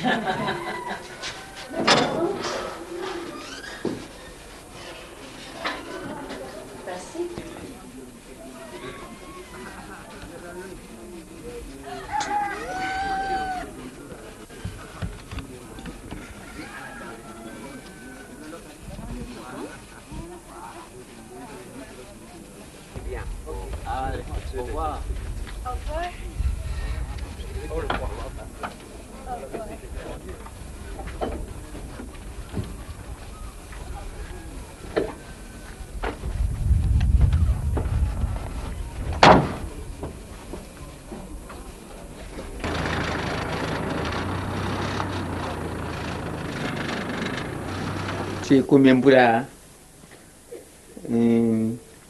Au revoir. Au revoir. Si kumembura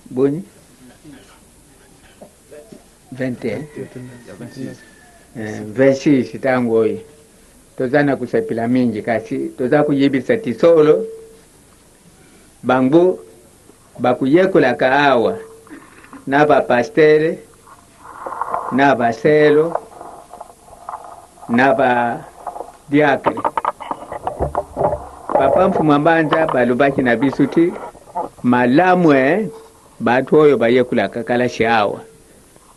boni 21 26 tangu oyi tozana kusapila mingi kasi toza kuyibisa tisolo bangu bakuyekula kaawa naba pastere naba selo naba diakre papa mfumu mbanza balubaki na bisuti malamwe bantu oyo bayekula kakala shawa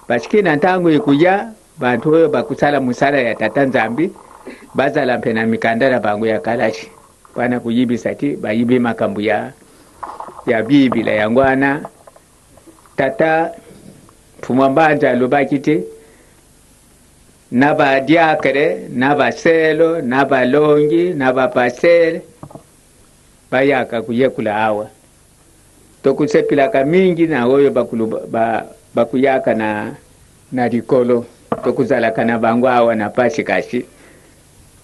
pasikina ntangu ikuja bantu oyo bakusala musala ya tata nzambi bazala mpena mikandara bangu ya kalashi pana kuyibisa ti bayibi makambu ya bibila yangwana tata mfumu mbanza alubaki ti naba diakre naba selo naba longi naba pasere bayaka kuyekula awa tokusepilaka mingi na oyo bakuyaka na likolo tokuzalaka na bangu awa na pashikashi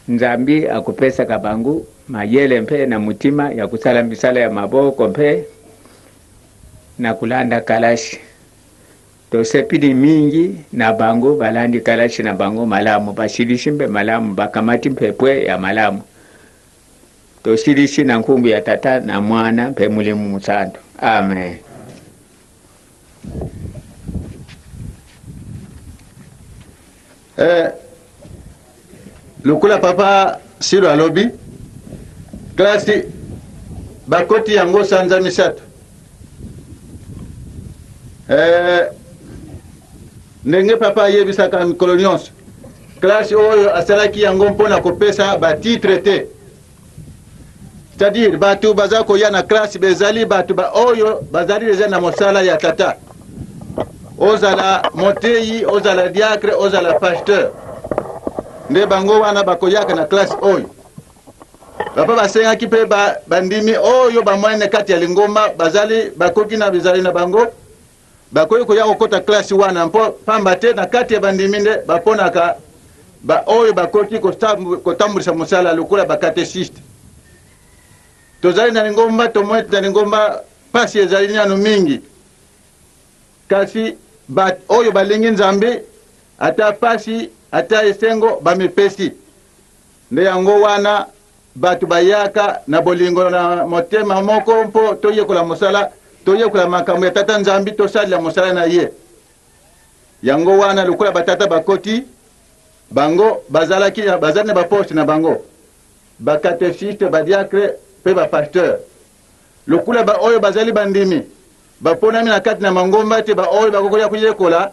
nzambi akupesa ka bangu mayele mpe na mutima ya kusala misala ya maboko mpe na kulanda kalashi tosepili mingi na bangu balandi kalashi na bangu malamu bashilishi mpe malamu bakamati mpepwe ya malamu toshilishi na nkumbu ya tata na mwana mpe mulimu musantu amen. Lukula papa silo alobi klasi bakoti yango sanza misatu ndenge papa yebisaka mikolo nyonso klasi oyo asalaki yango mpona kopesa batitre te c'est-à-dire batu baza koya na klasi bezali batu oyo bazali deja na mosala ya tata ozala moteyi ozala diacre ozala pasteur nde bango wana bakoyaka na klasi oyo papa basengaki mpe bandimi oyo bamwene kati ya lingomba bazali bakoki na bizali na bango bakoki koya kokota klasi wana mpo pamba te na kati ya bandimi nde baponaka oyo bakoki kotambulisa mosala lokola bakatechiste tozali na lingomba tomwete na lingomba pasi ezali nyano mingi kasi oyo balingi nzambe ata pasi ata esengo bamipesi nde yango wana batu bayaka na bolingo na motema moko mpo toyekola mosala toyekola makambo ya tata nzambi tosalila mosala na ye yango wana lokola batata bakoti bango bazali na baposte na bango bakatechiste badiacre mpe bapasteur lokola oyo bazali bandimi baponami na kati na mangomba te oyo bakokolia kuyekola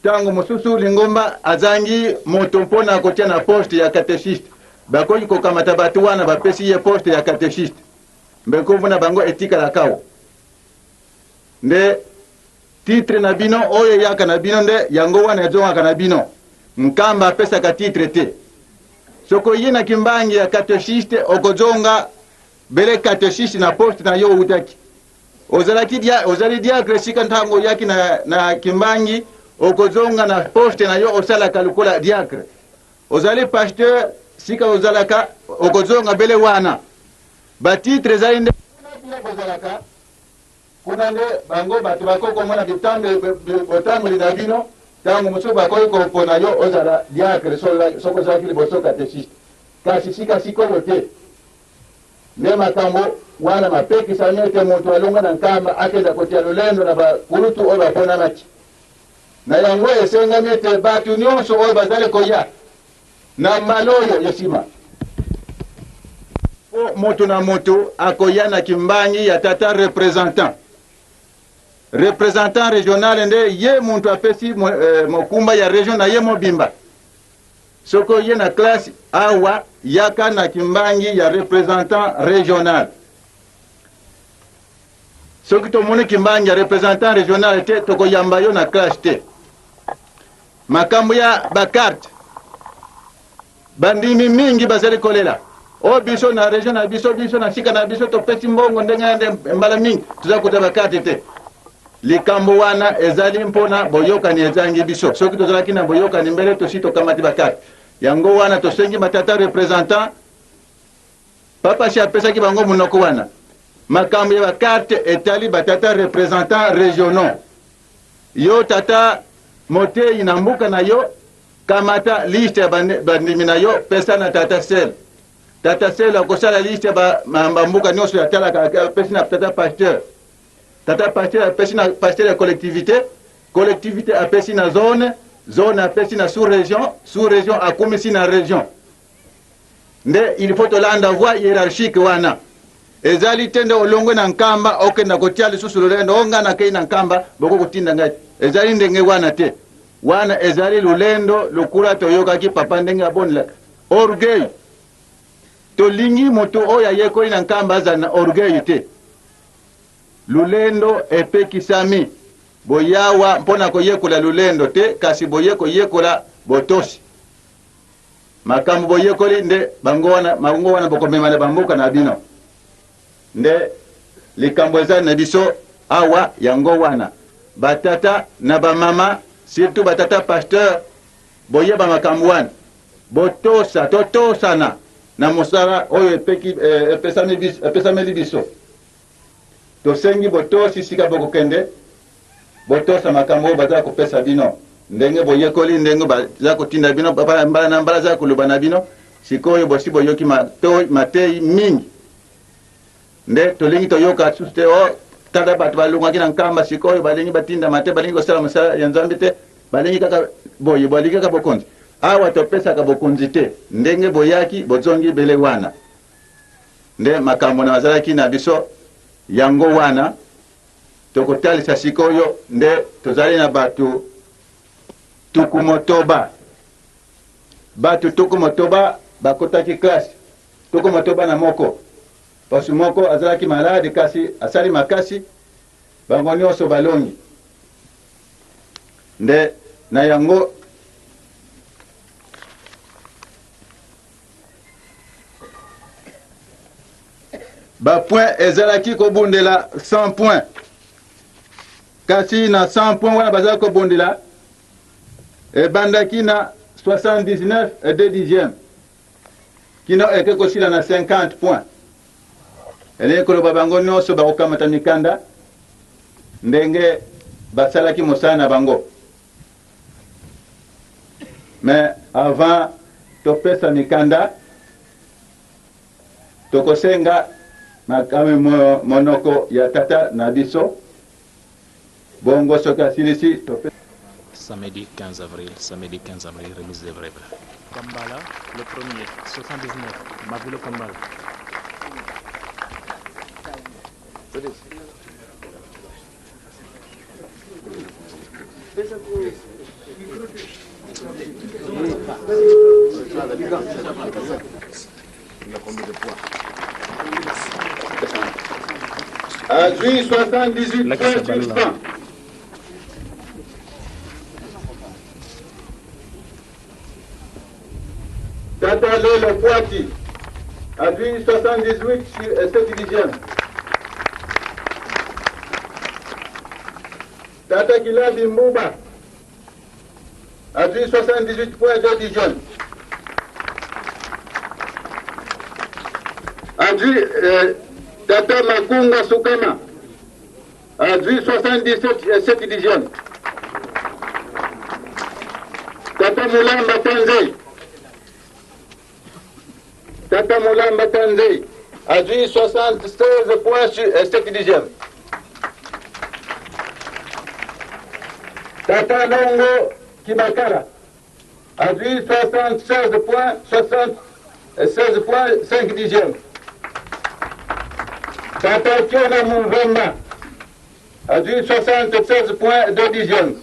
tango mosusu lingomba azangi moto mpona kotia na poste ya katechiste bakoki kokamata batu wana bapesi ye poste ya katechiste mbekombo na bango etikala kao nde titre na bino oyo yaka na bino nde yango wana ezongaka na bino nkamba apesaka titre te soko ye na kimbangi ya katechiste okozonga bele katechiste na poste na yo utaki ozali diacre sika ntango yaki na kimbangi okozonga na poste na yo osalaka lokola diacre ozali pasteur sika ozalaka okozonga bele wana batitre ezali nde kozalaka kuna nde bango bato bakokomona botamboli na bino ntango mosusu bakoki kopona yo ozala diacre soko ozalaki liboso katechiste kasi sika sikoyo te nde makambo wana mapekisami ete moto alonga na nkamba akenda kotia lolendo na bakulutu oyo baponamaki na yango esengami ete batu nyonso oyo bazali koya na mbaloyo yosima po moto na moto akoya na kimbangi ya tata représentant régional nde ye muntu apesi mokumba ya region na ye mobimba soko ye na classe awa yaka na kimbangi ya représentant régional soki tomoni kimbangi ya représentant régional te tokoyamba yo na classe te makambo ya bakarte bandimi mingi bazali kolela o biso na region na biso na sika na biso topesi mbongo ndenge mbala mingi tuza kuta bakarte te likambo wana ezali mpona boyokani ezangi biso soki tozalaki na boyokani mbele tosi tokamati bakarte yango wana tosengi matata représentant papa si apesaki bango munoko wana makambo ya bakarte etali batata représentant régionaux yo tata motei na mbuka na yo kamata liste ya bandimi na yo pesa na tata sel akosala liste ya bambuka nyonso yatalaka apesi na tata pasteur apesi na pasteur ya collectivité apesi na zone apesi na sous-région akumisi na région nde il faut tolanda voie hiérarchique wana ezali te nde olongwe na nkamba okenda kotia lisusu lolendo onga na kei na nkamba boko kotinda ngai ezali ndenge wana te wana ezali lulendo lokula toyokaki papa ndenge abonelaka orgueil tolingi moto oyo ayekoli na nkamba aza na orgueil te lulendo epekisami boyawa mpona koyekola lulendo te kasi boye koyekola botosi makambo boyekoli nde bango wana bokomema na bamboka na bino nde likambo ezali na biso awa yango wana batata na bamama surtout batata pasteur boyeba makambo wana totosana na mosala oyo epesameli biso tosengi botosi sika bokokende botosa makambo oyo bazala kopesa bino ndenge boyekoli ndenge baza kotinda bino mbala na mbala za koloba na bino sikoyo bosi boyoki matei mingi nde tolingi toyoka susu te tada bato balongwaki na nkamba sikoyo balingi batinda mate balingi kosala mosala ya nzambe te balingi kaka boye balingi kaka bokonzi awa topesaka bokonzi te ndenge boyaki bozongi bele wana nde makambo na bazalaki na biso yango wana tokotalisa sikoyo nde tozali na bato tukumotoba bakotaki klase tukumotoba na moko parce moko azalaki malade kasi asali makasi bango nyonso balongi nde na yango bapoint ezalaki kobundela 100 points kasi na 100 points wana bazalaki kobundela ebandaki na 79 et 2 dixièmes kino eke kosila na 50 points elingi koloba bango nyonso bakokamata mikanda ndenge basalaki mosala na bango mais avant topesa mikanda tokosenga makame monoko ya tata na biso bongo soki asilisi topesa Samedi 15 avril, remise des vrais. Kambala, le premier, 79, Mabulo Kambala. Azui 78 points sur 100. Tata Lolo Poiti, Azui 78 et 7 dixièmes. Tata Kilabi Mbouba, Azui 78 points 2 dixièmes. Azui Tata Makunga Sukama, Azui 77 et 7 dixièmes. Tata Moulamba Tanzé, Tata Moulamba Tanzé, Azui 76 points et 7 dixièmes. Tata Longo Kibakara, Aduit 76 points, 76 points, 5 dixièmes. Tata Kiona Mungoma, aduit 76 points, 2 dixièmes.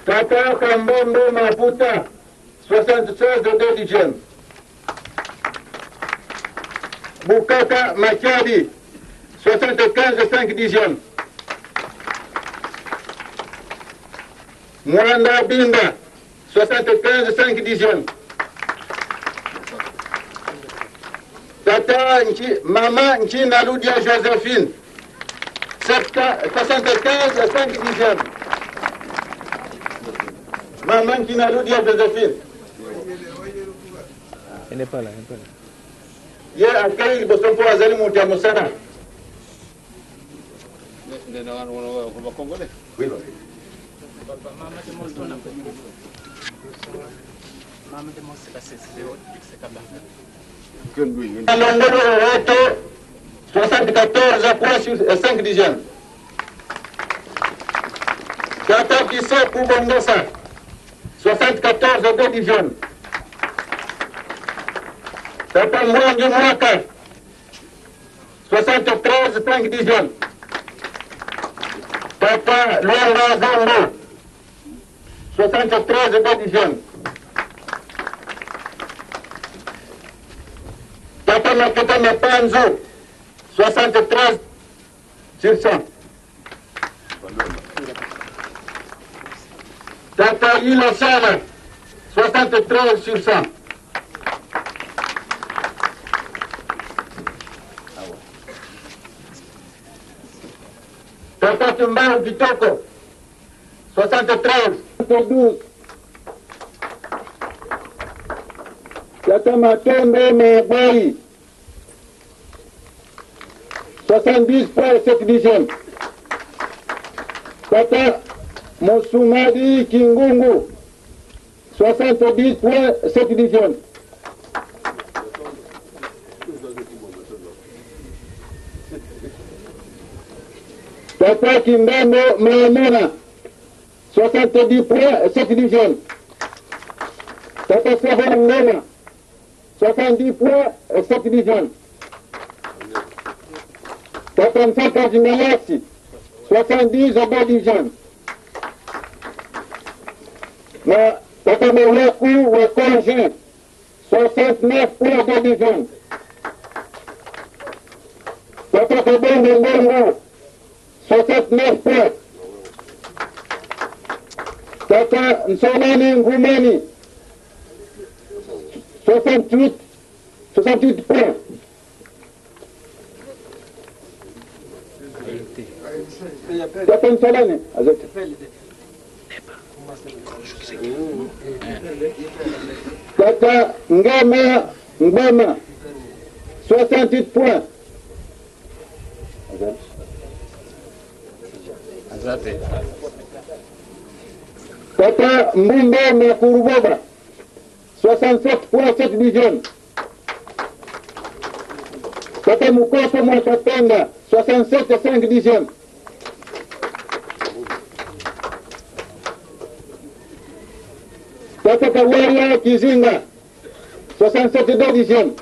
Tata Kambombo Maputa, 76 de 2 dixièmes. Bukaka Makiadi, 75 de 5 dixièmes. Mwanda Binda, 75 de 5 dixièmes. Tata Maman Nchina Ludia Joséphine, 75 de 5 dixièmes. Maman Nchina Ludia Joséphine. Elle n'est pas là, elle n'est pas là. Ye akei bosompo azali mutia musana. Oui. Londolo Roto, 74 points sur 5 dixièmes. Tata Kiso Kubongosa, 74 de 2 dixièmes. Tata Mwangi Mwaka, 73 5 dixièmes. Tata Luanga Zambo, 73 2 dixièmes. Tata Maketa Mapanzo, 73 sur 100. Tata Ilo Sala, 73 sur 100. Tata Tumbao Kitoko, 73 12. Tata Matembe Meboi, 70 points 7 dixièmes. Tata Mosumadi Kingungu, 70 points 7 dixièmes. Tata Kimbembo Maamona, 70 points 7 dixièmes. Tata Sava Ngoma, 70 points 7 dixièmes. Tata Nsaka Jimelesi, 70 2 dixièmes. Tata Moulakou Wakonje, 69 points 2 dixièmes. Tata Kabongo Ngongo, 69 points. Tata Nsonani Ngumeni, 68 points. Tata Nsonani, Tata Ngama, 68 points. Tata Mbumba Makuruboba, 67 points 7 dixièmes. Tata Mukoso Mwakapenda, 67 5 dixièmes. Tata Kawaria Kizinga, 67 2 dixièmes.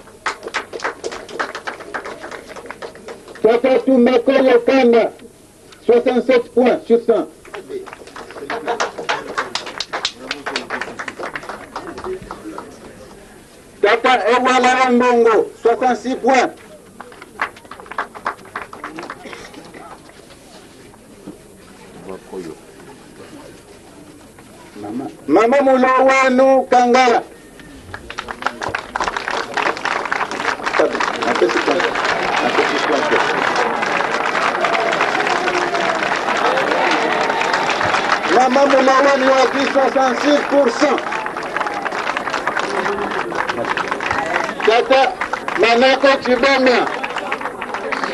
Tata Tumakoyo Kanda, 67 points sur 100. Tata Ewala Mbongo, 66 points. Mama Mulawanu Kangala. Mama Mulawanu a pris 66%. Tata Manako Chibamia,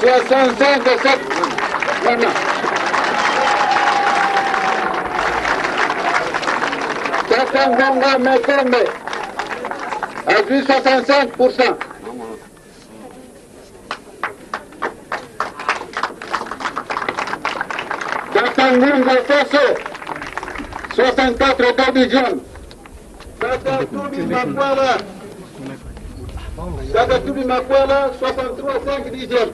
65,7. Mama. Tata Ngonga Mekombe a pris 65%. Tata Ngonga Fosso, 64 cas d'hygiène. Kaka Tubi Makwala, 63 5 d'hygiène.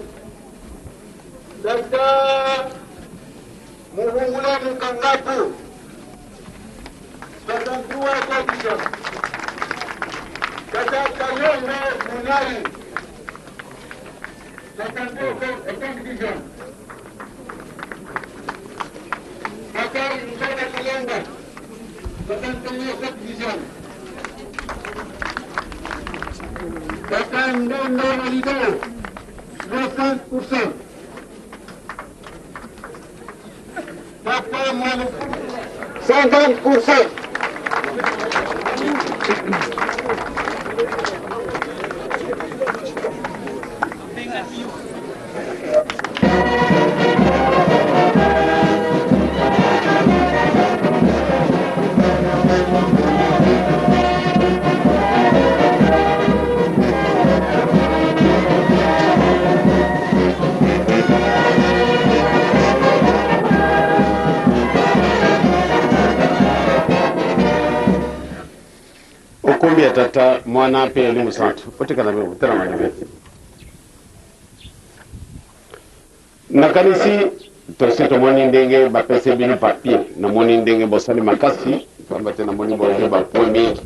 Kaka Muhungula Mukangapu, 63 cas d'hygiène. Kaka Kayonga Munari, 62 5 d'hygiène. Kaka Musana Kalanga, 61 5 d'hygiène. Kaka Ndondo Malido, 60%. Kaka Manu, 50%. Ukumbi ya tata mwana pe elimu santu otika na bebu tera malibe nakanisi tosito moni ndenge ba pese bini papier na moni ndenge bosali makasi pambate na moni boye ba pomi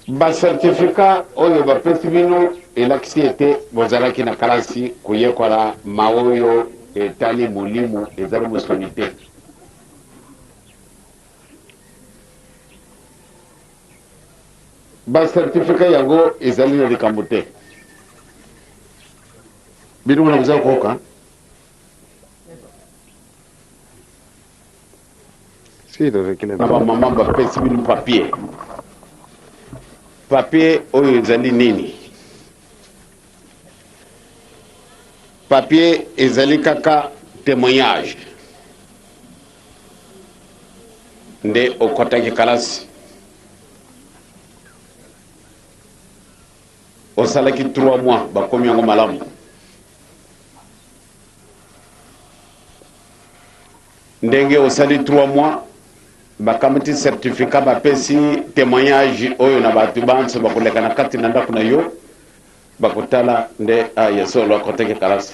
ba certificat oyo ba pese bino elakisi ete bozalaki na kalasi kuyekola maoyo etali mulimu ezali musonite ba certificat yango ezali na likambo te bino mwana kuza koka na bamama bapesi bino papier oyo ezali nini papier ezali kaka témoignage nde okotaki kalasi osalaki 3 mois bakomi yango malamu ndenge osali 3 mois bakamati certificat bapesi témoignage oyo na bato banso bakoleka na kati na ndako na yo bakotala nde yesolo akotaki kalasi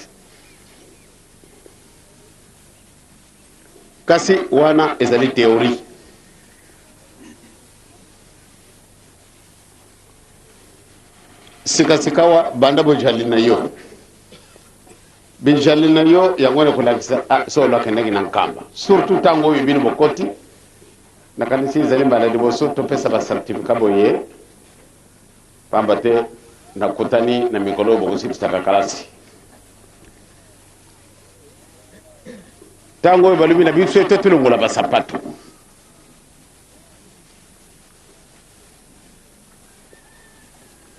kasi wana ezali théorie sikasikawa banda bojali na yo bijali na yo yangone kulakisa solo akendeki na nkamba surtout tango oyo bino bokoti nakanisi ezali mbala liboso topesa ba certificat boye pamba te nakutani na mikolo bokosipitaka kalasi tango oyo balubi na biso ete tulongola basapato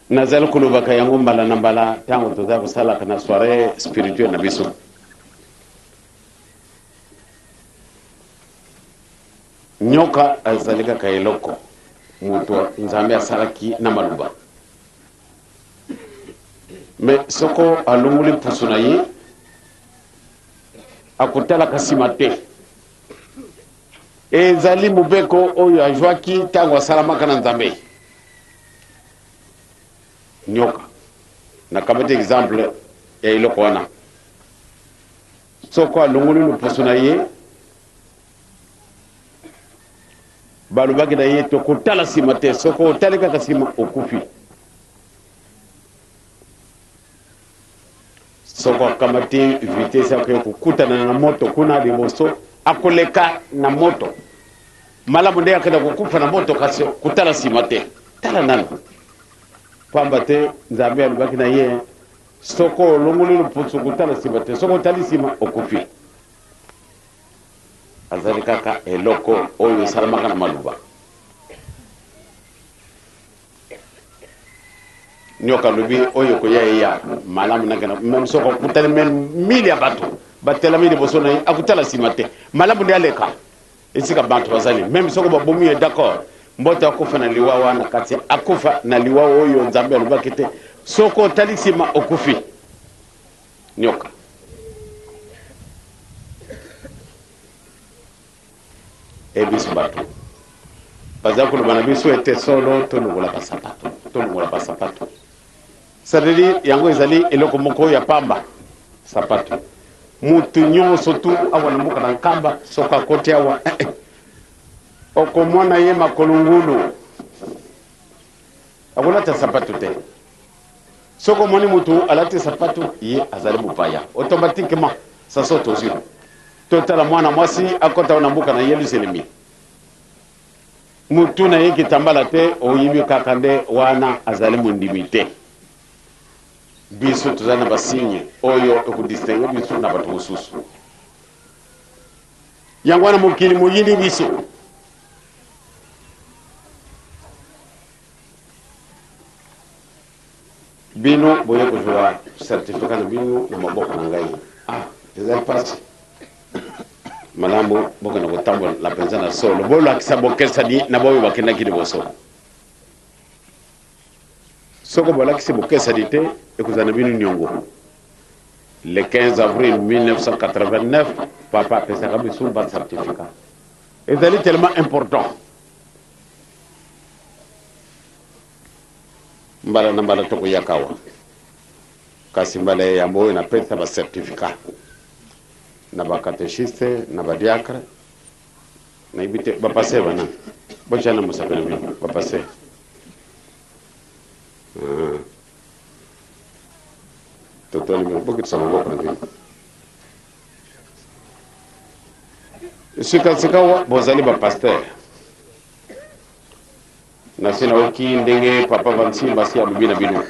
nazali kulobaka yango mbala na mbala tango toza kosalaka na soirée spirituelle na biso nyoka azali kaka eloko moto nzambe asalaki na maluba me soko alongoli pusu na ye akotalaka nsima te ezali mobeko oyo azwaki ntango asalamaka na nzambe nyoka nakamati exemple ya eloko wana soko alongoli lopusu na ye balobaki na ye tokotala nsima te soko otali kaka nsima okufi soko akamati vitese akoya kokutana na moto kuna liboso akoleka na moto malamu nde akenda kokufa na moto kasi kotala nsima te tala nani pamba te nzambe alobaki na ye soko olongoli lopusu kotala nsima te soko otali nsima okufi azali kaka eloko oyo esalamaka na maluba nyoka lobi oyo koya eya malamu nakena même soko kutali mili ya bato batelami liboso na ye akutala nsima te malamu nde aleka esika bantu bazali même soko babomi ye d'accord mbote akufa na liwa wana kati akufa na liwa oyo nzambe alobaki te soko otali nsima okufi nyoka e biso bato baza koloba na biso ete solo tolongola basapato c'est-à-dire yango ezali eloko moko ya pamba sapato mutu nyonso tu awa na mboka na nkamba soki akoti awa okomona ye makolo ngulu akolata sapato te soki omoni mutu alati sapato ye azali mopaya automatiquement saso tozwi totala mwana mwasi akota na mboka na yelusalemi mutu na ye kitambala te oyibi kaka nde wana azali mondimi te biso tozali na basigne oyo ekudistingue biso na bato mosusu yango wana mokili moyini biso bino boye kozwa certificat na bino na maboko na ngai ezali mpasi malamu bokende kotambola mpenza na solo bolakisa bokesani na boyo bakendaki liboso soko bolakisi bokesani te ekozala na bino niongo le 15 avril 1989 papa apesaka biso ba certificat ezali tellement important mbala na mbala tokoyaka awa kasi mbala yambo oyo napesa ba certificat na bacatechiste na badiacre nayebi te bapase bana botyana mosapela bino bapase totoni bokitisa maboko na bino sikasika wa bozali bapaster nasi naoki ndenge papa vansimba asi alobi na bino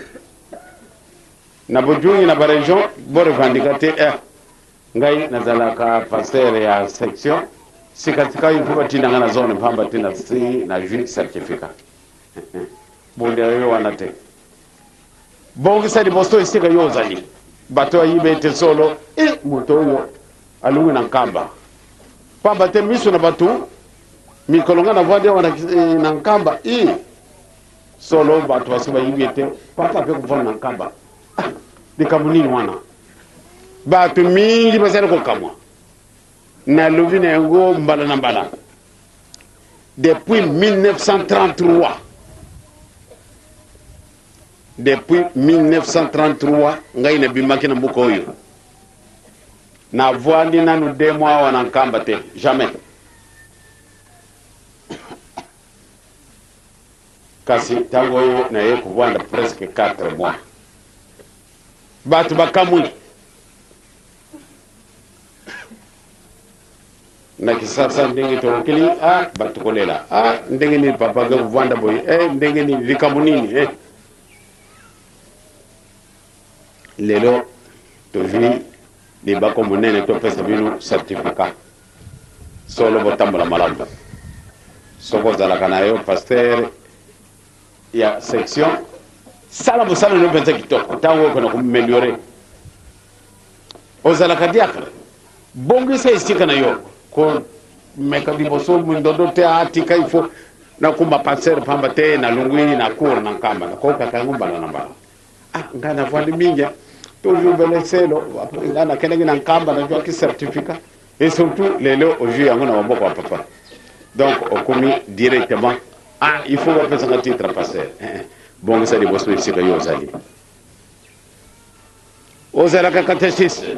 na bojungi na baregion borevandika te ngai nazalaka pasteur ya section sikasika ifo batindanga na zone mpamba te na si na jus certificat bondela yo wana te bongisa liboso esika yo ozali bato ayibe ete solo moto oyo alungi na nkamba pamba te miso na bato mikolo nga na vwadi wana na nkamba solo bato basi bayibi ete papa ape kuvona na nkamba likambo nini wana bato mingi bazali kokamwa nalobi na yango mbala na mbala depuis 1933 ngai nabimaki na mboka oyo navwandi nanu 2 mois awa na nkamba te jamais kasi ntango oyo naye kovwanda presque 4 mois bato bakamwi na kisasa ndenge tokeli bato kolela ndenge nini papa ga kovwanda boye ndenge nini likambo nini lelo tozwi libako monene topesa bino certificat solo botambola malamu soko ozalaka na yo pasteur ya section sala mosala no mpenza kitoko ntango okona komeliore ozalaka diacre bongisa esika na yo komeka liboso mindondo te atika ifo nakumba pasteur pamba te na lungwini na cour na nkamba nakokaka yango mbala na mbala nga navwandi mingi toujours beleselo nga nakendeki na nkamba nazwaki certificat et surtout lelo ozwi yango na maboko ya papa donc okomi directement il faut bapesanga titre pasteur bongisa liboso esika yo ozali ozalaka catechiste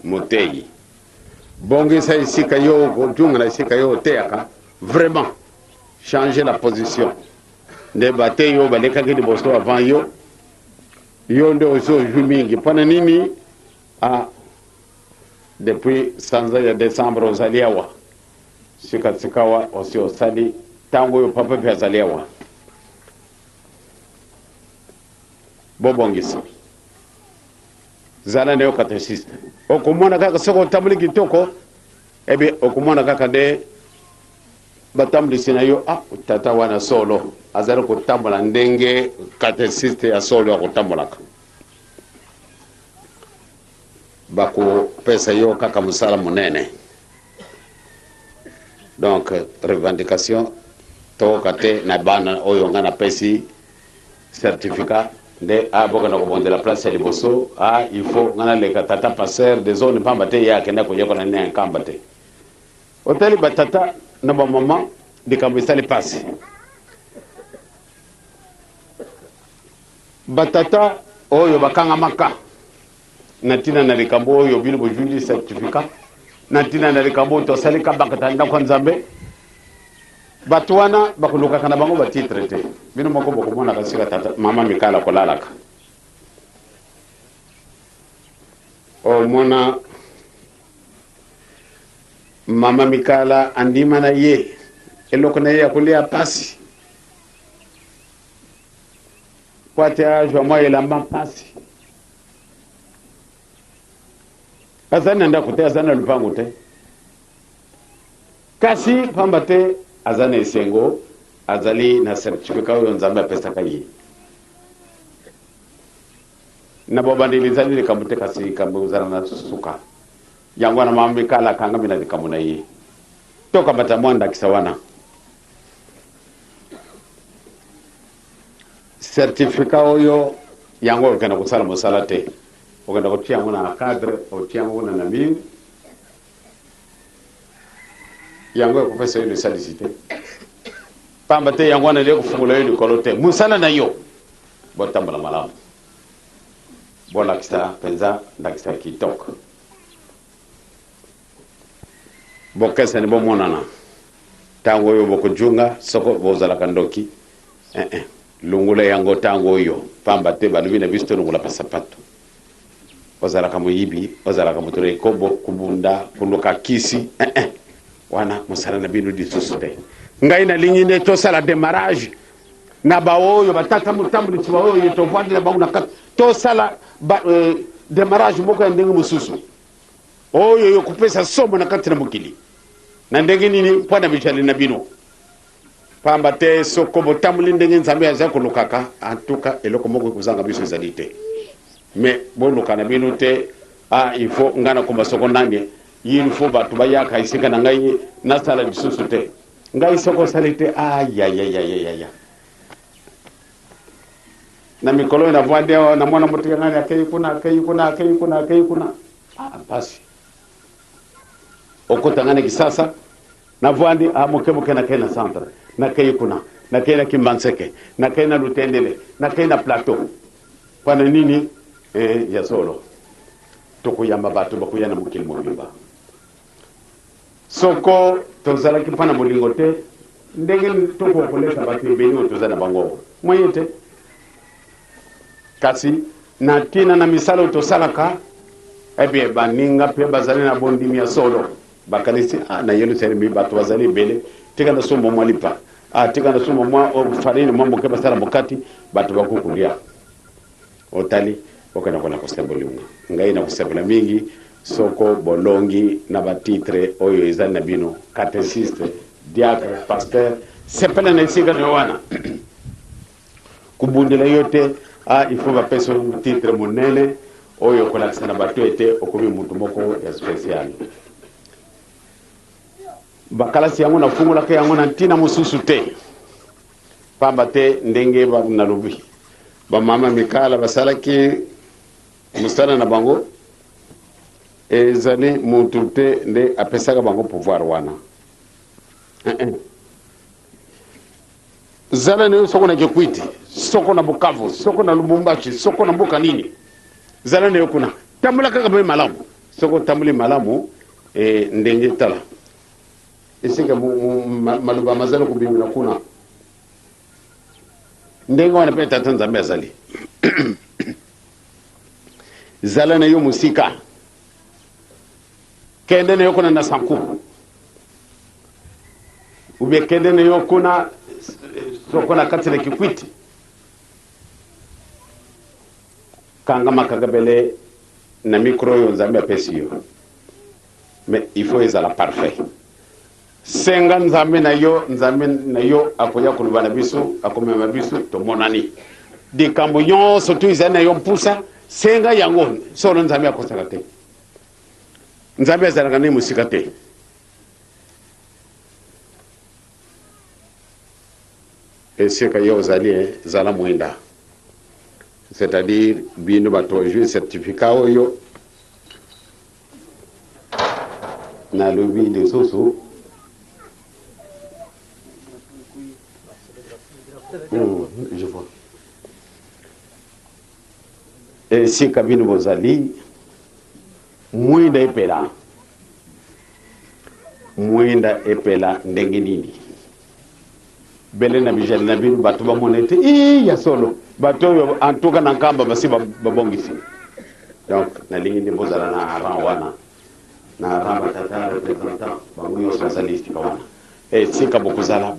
moteyi bongisa esika yo kotunga na esika yo oteyaka vraiment changer la position nde bate yo balekaki liboso avant yo nde osi ozwi mingi mpona nini depuis sanza ya décembre ozali awa sikasika wa osi osali ntango oyo papa mpe azali awa bobongisa zala nde yo catechiste okomona kaka soki otamboli kitoko ebe okomona kaka nde batambulisi na yo tata wana solo azali kotambola ndenge catechiste ya solo akotambolaka bakopesa yo kaka mosala monene donc revendication tokoka te na bana oyo nga napesi certificat nde aboka na kobonde la place ya liboso il faut ngana leka tata passer des zones pamba te ya kenda ko yeko na ne kamba te otali batata na ba mama likambo esali pasi batata oyo bakanga maka na ntina na likambo oyo bino bojuli certificat na ntina na likambo tosali kabakata ndako nzambe bato wana bakolukaka na bango batitre te bino moko bokomonaka sika tata mama mikala kolalaka omona mama mikala andima na ye eloko na ye ya kolia pasi po ate ajwa mwa elamba pasi azali na ndako te azali na lupango te kasi pamba te aza na esengo azali na certificat oyo nzambe apesaka ye na bobandeli ezali likambo te kasi likambo ozala na suka yango wana mama mikala akangami na likambo na ye tokambata mwa ndakisa wana certificat oyo yango okenda kosala mosala te okenda kotia yango na cadre otia yango na mire yango ekopesa yo lisalisi te pamba te yango wana lekofungula yo likolo te mosala na yo botambola malamu bolakisa mpenza ndakisa kitoko bokesani bomonana ntango oyo bokojunga soko bozalaka ndoki lungula yango ntango oyo pamba te balobi na biso tolungula pasapato ozalaka moyibi ozalaka moto na ekobo kubunda kuluka kisi wana mosala na bino lisusu te ngai nalingi nde tosala démarrage na baoyo batata motambulisi baoyo tovandi na bango na kati tosala démarrage moko ya ndenge mosusu oyo yokopesa somo na kati na mokili na ndenge nini mpo na bijali na bino pamba te soko botamboli ndenge nzambe aza kolukaka antuka eloko moko ekozanga biso ezali te mais boluka na bino te il faut nga na komba soko nange il faut bato bayaka esika na ngai nasala lisusu te ngai soko osali te ayayayayaya na mikolo oyo navwandi awa na mwana motika ngani akei kuna akei kuna akei kuna akei kuna pasi okota ngani kisasa navwandi mokemoke nakei na centre nakei kuna nakei na kimbanseke nakei na lutendele nakei na plateau pana nini ya solo tokuyamba bato bakuya na mokili mobimba soko tozalaki mpona molingo te ndenge tokokolesa bato ebeni oyo toza na bango moye te kasi na ntina na misala oyo tosalaka ebe baninga mpe bazali na bondimi ya solo bakanisi na yelusalemi bato bazali ebele tika na sombo mwa lipa tika na sombo mwa farini mwa moke basala mokati bato bakukulia otali okenda kona kosemboliunga ngai na kosembela mingi soko bolongi na batitre oyo ezali na bino catéchiste diacre pasteur sepele na esika na wana kubundela yo te il faut bapesa titre monene oyo kolakisa na bato ete okomi mutu moko ya spécial bakalasi yango nafungolaka yango na ntina mosusu te pamba te ndenge nalobi bamama mikala basalaki mosala na bango ezali mutu te nde apesaka bango pouvoir wana zala nayo soko na Kikwiti soko na Bukavu soko na Lubumbashi soko na mboka nini zala nayo kuna tambula kaka be malamu soko tambuli malamu ndenge tala esika maluba mazalo kubimina kuna ndenge wana pe tata nzambe azali zala nayo musika kende nayo kuna na sanku ube kende nayo kuna soko na kati na Kikwiti kanga makagabele na micro yo nzambe apesi yo mais il faut ezala parfait senga nzambe na yo akoya kulubana biso akomema biso tomonani dikambo nyonso tu izali na yo mpusa senga yango solo nzambe akosaka te nzambe azalaka ne musika te esika yo ozali zala mwenda c'est-à-dire bino batojue certificat oyo na lobi de soso je vois et si kabino bozali mwinda epela ndenge nini bele na bijali na bino bato bamonete ya solo bato oyo antuka na nkamba basi babongisi donc nalingi nde bozala na ran wana na ran batata représentant bango nyonso bazali esika wana sika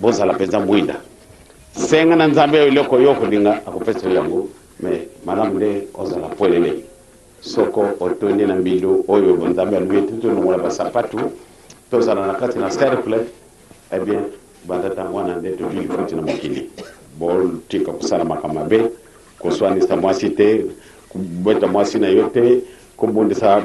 bozala mpenza mwinda senga na nzambe oyo eloko yo kolinga akopesa yango mais malamu nde ozala pwelele soko otondi na mbindo oyo nzambe alubi ete tonongola basapatu tozala na kati na cercle bien bandata wana nde tobili futi na mokili botika kosala makambo mabe koswanisa mwasi te kubeta mwasi na yo te kobundisa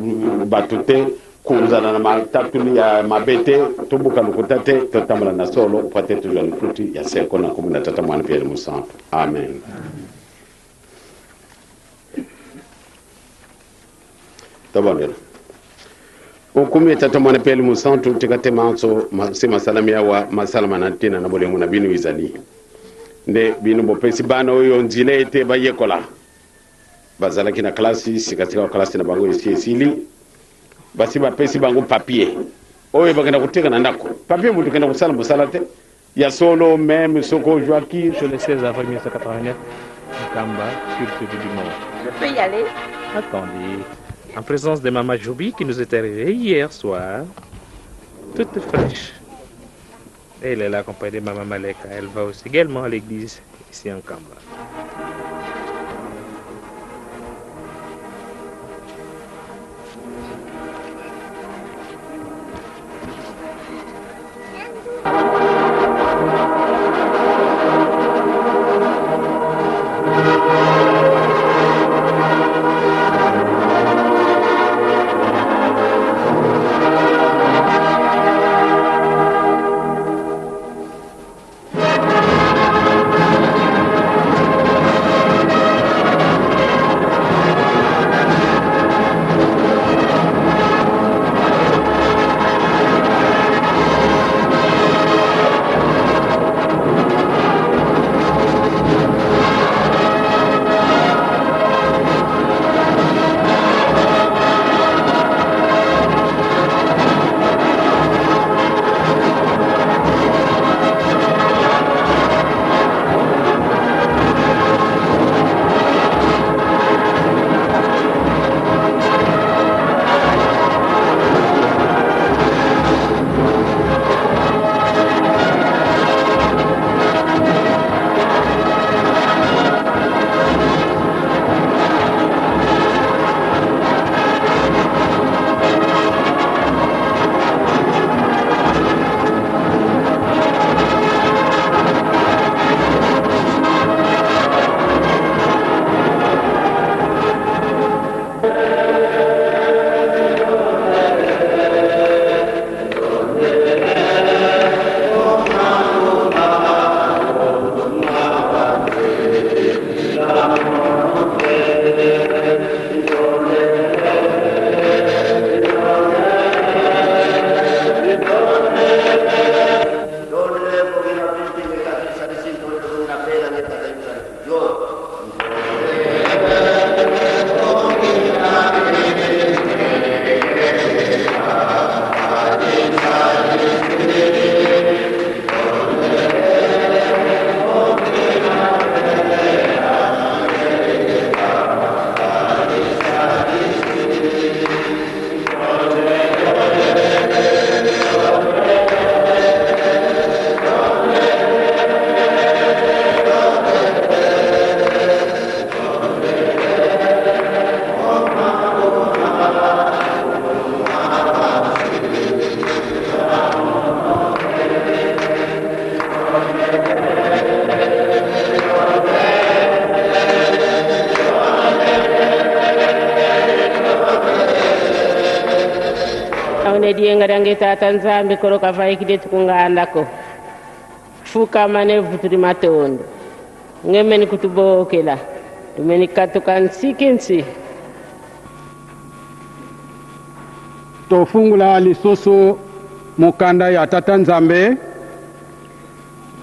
bato te kozala na matatuli ya mabe te tobuka lokuta te totambola na solo po te tozwa lifuti ya seko na kombo na tata mwana Pierre Musantu amen. Tabandela okumi tata mwana Pierre Musantu tikate manso sema salami yawa masalama na tina na bole muna binu izali nde binu bopesi bana oyo nzile ete bayekola bazala kina klasi sikatika klasi na bango esili basi bapesi bango papier oyo bagenda kuteka na ndako papier mutu kenda kusala musala te ya solo même soko Joaquin sur le 16 avril 1989 Kamba culte du dimanche. Je peux y aller? Attendez. En présence de Maman Joubi qui nous est arrivée hier soir, toute fraîche. Elle est là accompagnée de Maman Maleka. Elle va aussi également à l'église ici en Kamba. Diengarange tata nzambe koroka vaikide tukungandako fuka manevu tuli matondo ngemeni kutubokela tumenikatuka nsikinsi tofungula lisusu mukanda ya tata Nzambe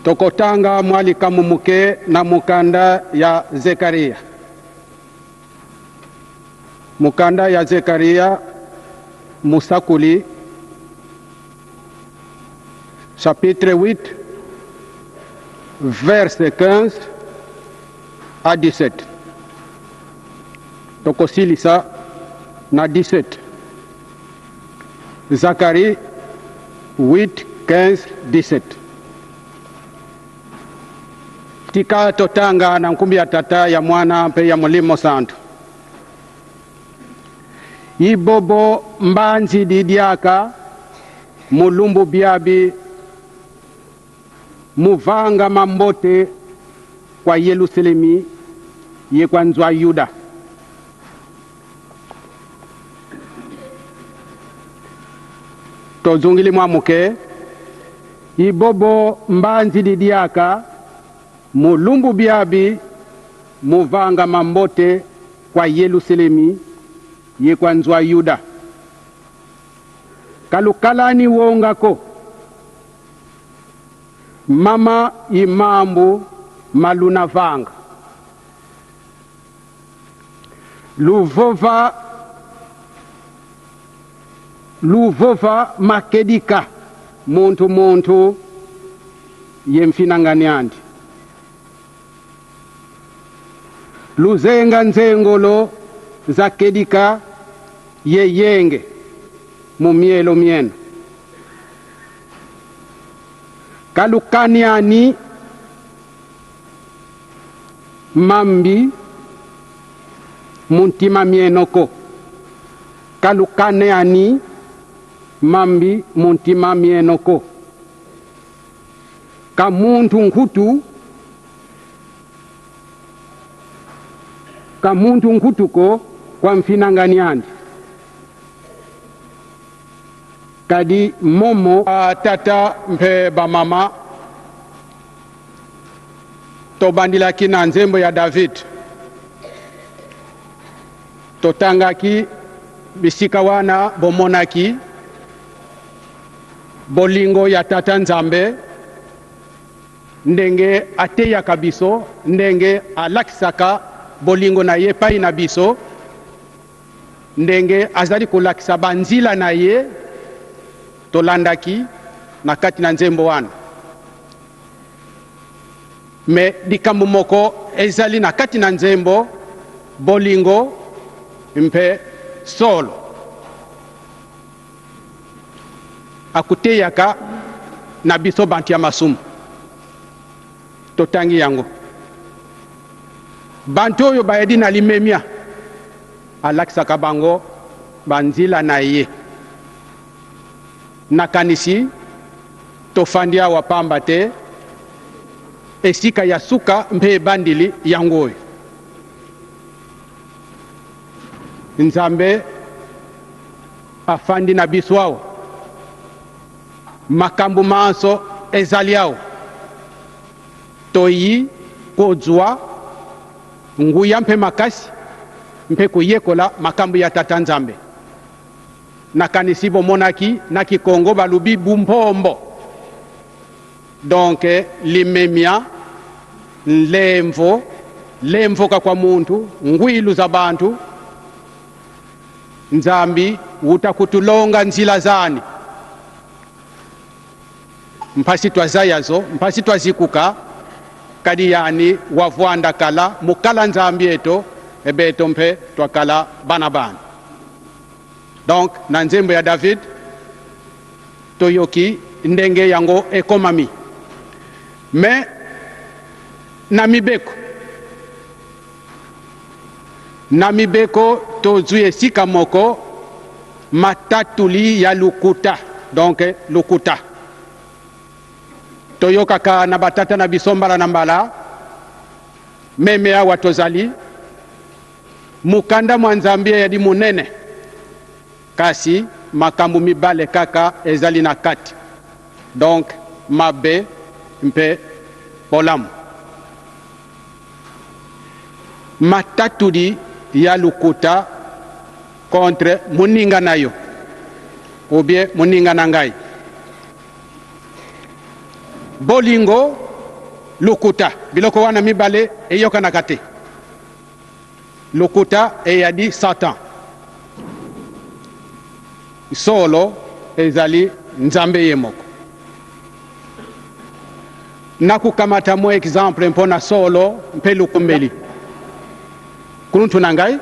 tokotanga mwalika mumuke na mukanda ya Zekaria. Mukanda ya Zekaria musakuli chapitre 8 verset 15 à 17 tokosilisa na 17. Zacharie 8, 15, 17. Tika totanga na nkumbi ya tata ya mwana mpe ya mulimo santu. Ibobo mbanzi didiaka mulumbu biabi muvanga mambote kwa Yerusalemi ye kwa nzwa Yuda. Tozungili mwamuke ibobo mbanzi didiaka mulumbu biabi muvanga mambote kwa Yerusalemi ye kwa nzwa Yuda. Kalukalani wongako mama imambu maluna vanga luvova makedika muntu yemfinanganiandi luzenga nzengolo za kedika yeyenge mumielo mieno kalukaniani mambi muntima mienoko kalukaneani mambi muntima mienoko kamuntu nkutuko kwa mfinanganiandi kadi momo tata mpe bamama tobandilaki na nzembo ya David totangaki bisika wana bomonaki bolingo ya tata Nzambe ndenge ateyaka biso ndenge alakisaka bolingo na ye pai na biso ndenge azali kolakisa banzila na ye tolandaki na kati na nzembo wana me likambo moko ezali na kati na nzembo bolingo mpe solo akuteyaka na biso bantu ya masumu totangi yango bantu oyo bayedi na limemia alakisaka bango banzila na ye nakanisi tofandi awa pamba te esika ya suka mpe bandili yango oyo Nzambe afandi na biso awa makambo manso ezali awa toyi kozwa nguya mpe makasi mpe koyekola makambo ya tata Nzambe nakanisi bomonaki na Kikongo balubi bumpombo donc limemia lemvoka kwa muntu ngwilu za bantu Nzambi utakutulonga nzila zani mpasi twazayazo mpasi twazikuka kadi yani wavwanda kala mukala Nzambi eto ebeto mpe twakala bana donc na nzembo ya David toyoki ndenge yango ekomami me na mibeko tozwi esika moko matatuli ya lukuta donc lukuta toyokaka na batata na biso mbala na mbala meme awa tozali mukanda mwa Nzambe yadi munene kasi makambo mibale kaka ezali na kati donc mabe mpe bolamu matatudi ya lukuta contre muninga nayo ou bien muninga na ngai. Bolingo lukuta biloko wana mibale eyokanaka te. Lukuta eyadi Satan, solo ezali nzambe ye moko. Nakukamata mo exemple mpona solo mpe lukumbeli kuluntu na ngai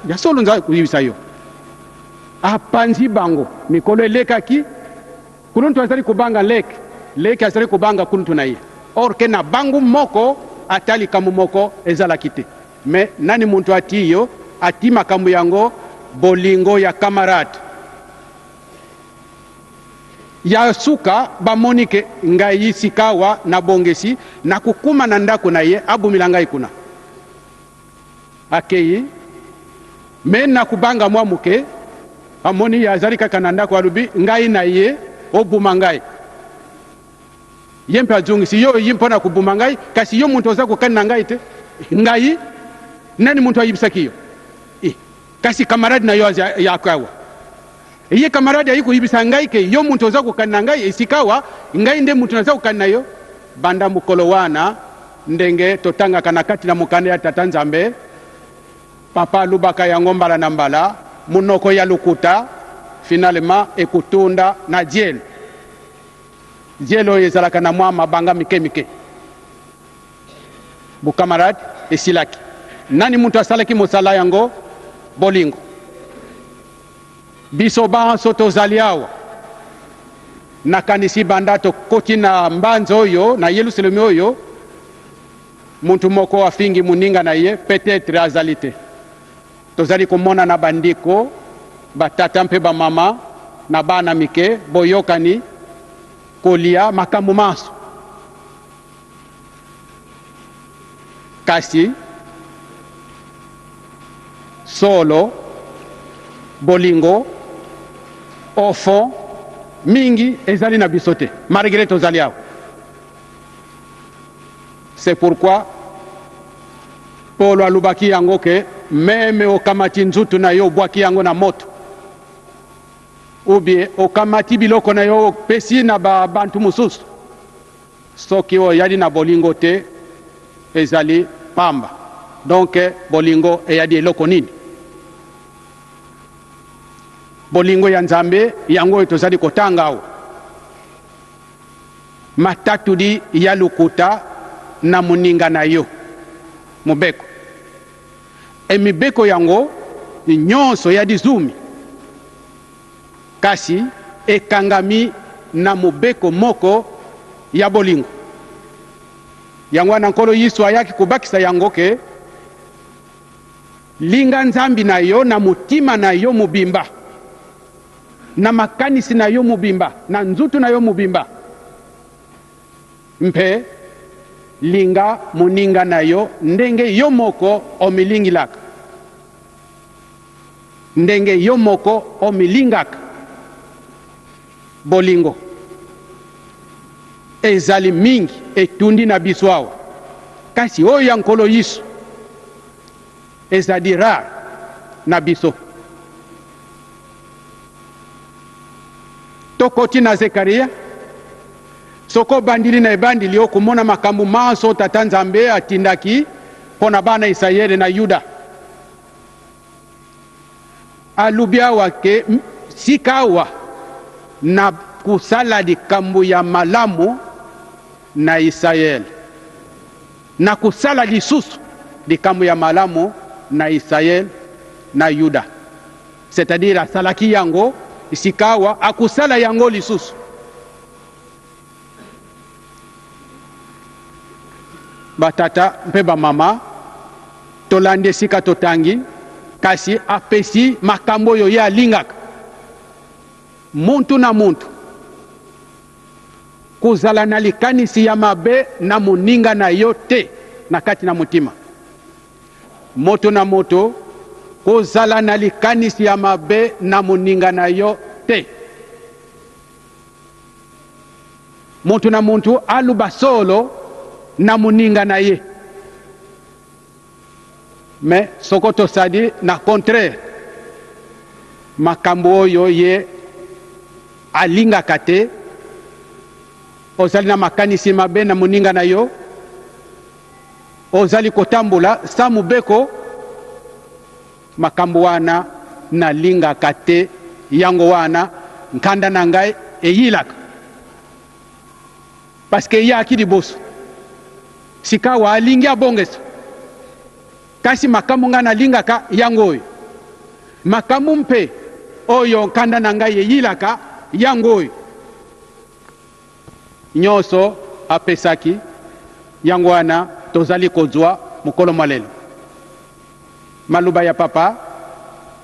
ya solo nza kuyibisa yo apanzi bango mikolo elekaki kuluntu azali kubanga leke azali kubanga kuluntu na ye or ke na bangu moko atali kamu moko ezalaki te. Me nani muntu atiyo ati makambo yango bolingo ya kamarade ya suka bamonike ngai sikawa na bongesi na kukuma na ndako na ye abumila ngai kuna akeyi me na kubanga mwa muke amoni ya azali kaka na ndako alubi ngai na ye obuma ngai yempe azungisi yo yimpo na kubuma ngai kasi yo muntu oza kukani na ngai te ngai nani muntu ayibisaki yo kasi kamarade na yo yakawa iye kamarade ayiku yibisa ngai ke yo muntu oza kukani na ngai isikawa ngai nde muntu naza kukani na yo banda mukolo wana ndenge totanga kana kati na mukande ya tata nzambe papa lubaka yango mbala na mbala munoko ya lukuta finalement ekutunda na diel oyo ezalaka na mwa mabanga mike mike bukamarade esilaki nani muntu asalaki mosala yango bolingo biso banso tozali awa nakanisi banda tokoti na mbanza oyo na Yerusalemu oyo muntu moko afingi muninga na ye peut-être azali te tozali komona na bandiko batata mpe bamama na bana mike boyokani kolia makambo maso kasi solo bolingo ofo mingi ezali na biso te malgré tozali awa. C'est pourquoi Paul alubaki yango ke meme okamati nzutu na yo obwaki yango na moto ou bien okamati biloko na yo pesi na bantu mosusu soki oyali na bolingo te ezali pamba. Donc bolingo eyadi eloko nini? Bolingo ya nzambe yango tozali kotanga awa matatudi ya lukuta na muninga na yo mubeko emibeko yango nyonso ya dizumi kasi ekangami na mubeko moko ya bolingo yango na nkolo Yesu ayaki kubakisa yango ke linga nzambi na yo na mutima na yo mubimba na makanisi na yo mubimba na nzutu na yo mubimba mpe linga muninga na yo ndenge yo moko omilingilaka ndenge yo moko omilingaka bolingo ezali mingi etundi na biso awa kasi oyo ya nkolo Yesu ezali rare na biso. Tokoti na Zekaria soko bandili na ebandili okumona makambo maso tata nzambe atindaki pona bana Israeli na Yuda alubia wake sikawa na kusala likambo ya malamu na Israeli na kusala lisusu likambo ya malamu na Israeli na Yuda, c'est-à-dire asalaki yango sikawa akusala yango lisusu. Batata mpe bamama tolande sika totangi kasi apesi makambo yo ya lingaka muntu na muntu kuzala na likanisi ya mabe na muninga na yo te na kati na mutima. Moto na moto kuzala na likanisi ya mabe na muninga na yo te. Muntu na muntu aluba solo na muninga na ye. mais soko tosali na contraire makambo oyo ye alingaka te ozali na makanisi mabe na moninga na yo ozali kotambola sa mobeko makambo wana nalingaka te yango wana nkanda na ngai eyilaka paske eyaki liboso sika wa alingi abongeso kasi makambo ngai nalingaka yango oyo makambo mpe oyo nkanda na ngai eyilaka yango oyo nyonso apesaki yango wana tozali kozwa mokolo mwa lelo maloba ya papa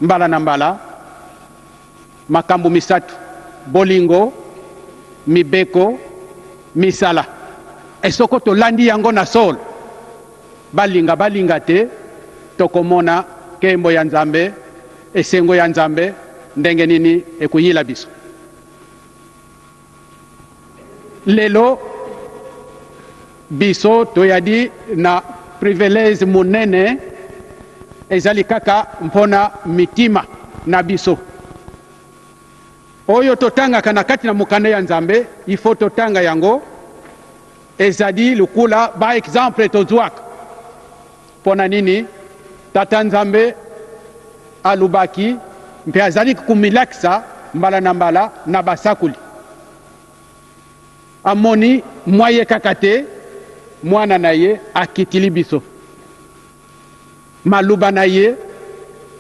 mbala na mbala makambo misatu bolingo mibeko misala esoko tolandi yango na solo balinga te tokomona kembo ya nzambe esengo ya nzambe ndenge nini ekuyila biso lelo biso toyadi na privilege monene ezali kaka mpona mitima na biso oyo totangaka na kati na mokanda ya nzambe ifo totanga yango ezali lukula ba exemple tozwaka mpona nini tata nzambe alubaki mpe azali kumilakisa mbala na mbala na basakuli amoni mwaye kaka te mwana na ye akitili biso maluba na ye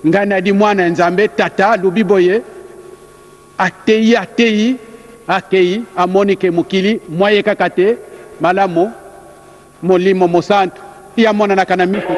ngai nadi mwana nzambe tata alubi boye ateyi akei amoni ke mokili mwaye kaka te malamu molimo mosantu iya monanaka na miku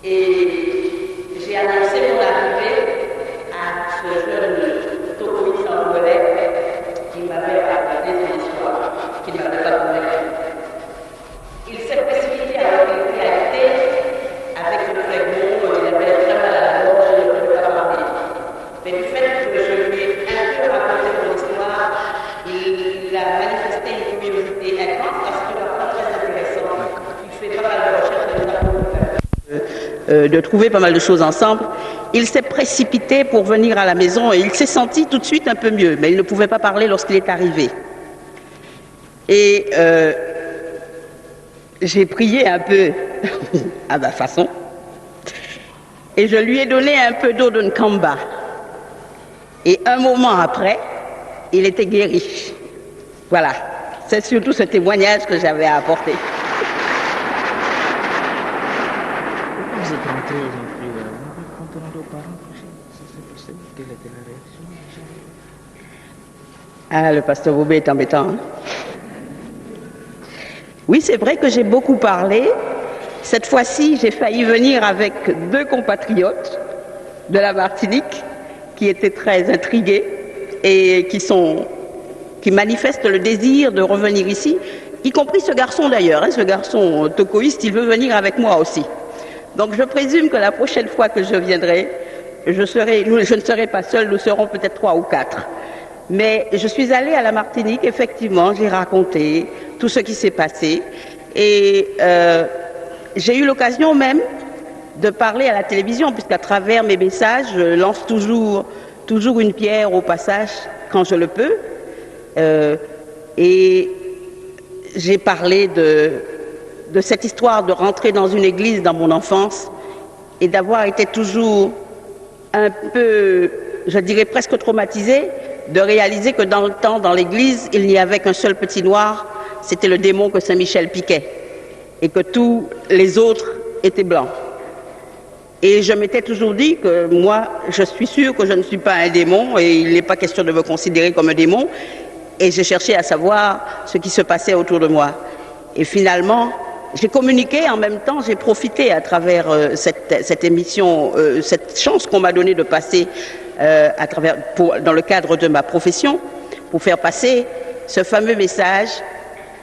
Et j'ai annoncé mon arrivée à ce jeune tokoïste angolais qui m'avait raconté son histoire, qui ne m'avait pas convaincu. Il s'est précipité avec réalité, avec le flegme, il avait très mal à la gorge, il ne pouvait pas parler. Mais du fait que je lui ai un peu raconté mon histoire, il a manifesté une curiosité intense parce qu'il a pas très intéressant. Il fait pas mal de recherches de trouver pas mal de choses ensemble. Il s'est précipité pour venir à la maison et il s'est senti tout de suite un peu mieux, mais il ne pouvait pas parler lorsqu'il est arrivé. Et j'ai prié un peu à ma façon et je lui ai donné un peu d'eau de Nkamba. Et un moment après, il était guéri. Voilà, c'est surtout ce témoignage que j'avais à apporter. Vous êtes rentré aujourd'hui, quand on a nos parents, ça s'est passé, quelle était la réaction? Ah, le pasteur Boubé est embêtant. Hein? Oui, c'est vrai que j'ai beaucoup parlé. Cette fois-ci, j'ai failli venir avec 2 compatriotes de la Martinique qui étaient très intrigués et qui manifestent le désir de revenir ici, y compris ce garçon d'ailleurs, hein, ce garçon tokoïste, il veut venir avec moi aussi. Donc je présume que la prochaine fois que je viendrai, je ne serai pas seule, nous serons peut-être 3 ou 4. Mais je suis allée à la Martinique, effectivement, j'ai raconté tout ce qui s'est passé et j'ai eu l'occasion même de parler à la télévision, puisqu'à travers mes messages, je lance toujours une pierre au passage quand je le peux. Et j'ai parlé de cette histoire de rentrer dans une église dans mon enfance et d'avoir été toujours un peu, je dirais presque traumatisée, de réaliser que dans le temps, dans l'église, il n'y avait qu'un seul petit noir, c'était le démon que Saint-Michel piquait, et que tous les autres étaient blancs. Et je m'étais toujours dit que moi, je suis sûre que je ne suis pas un démon, et il n'est pas question de me considérer comme un démon, et j'ai cherché à savoir ce qui se passait autour de moi. Et finalement, j'ai communiqué, en même temps, j'ai profité à travers cette émission, cette chance qu'on m'a donnée de passer dans le cadre de ma profession, pour faire passer ce fameux message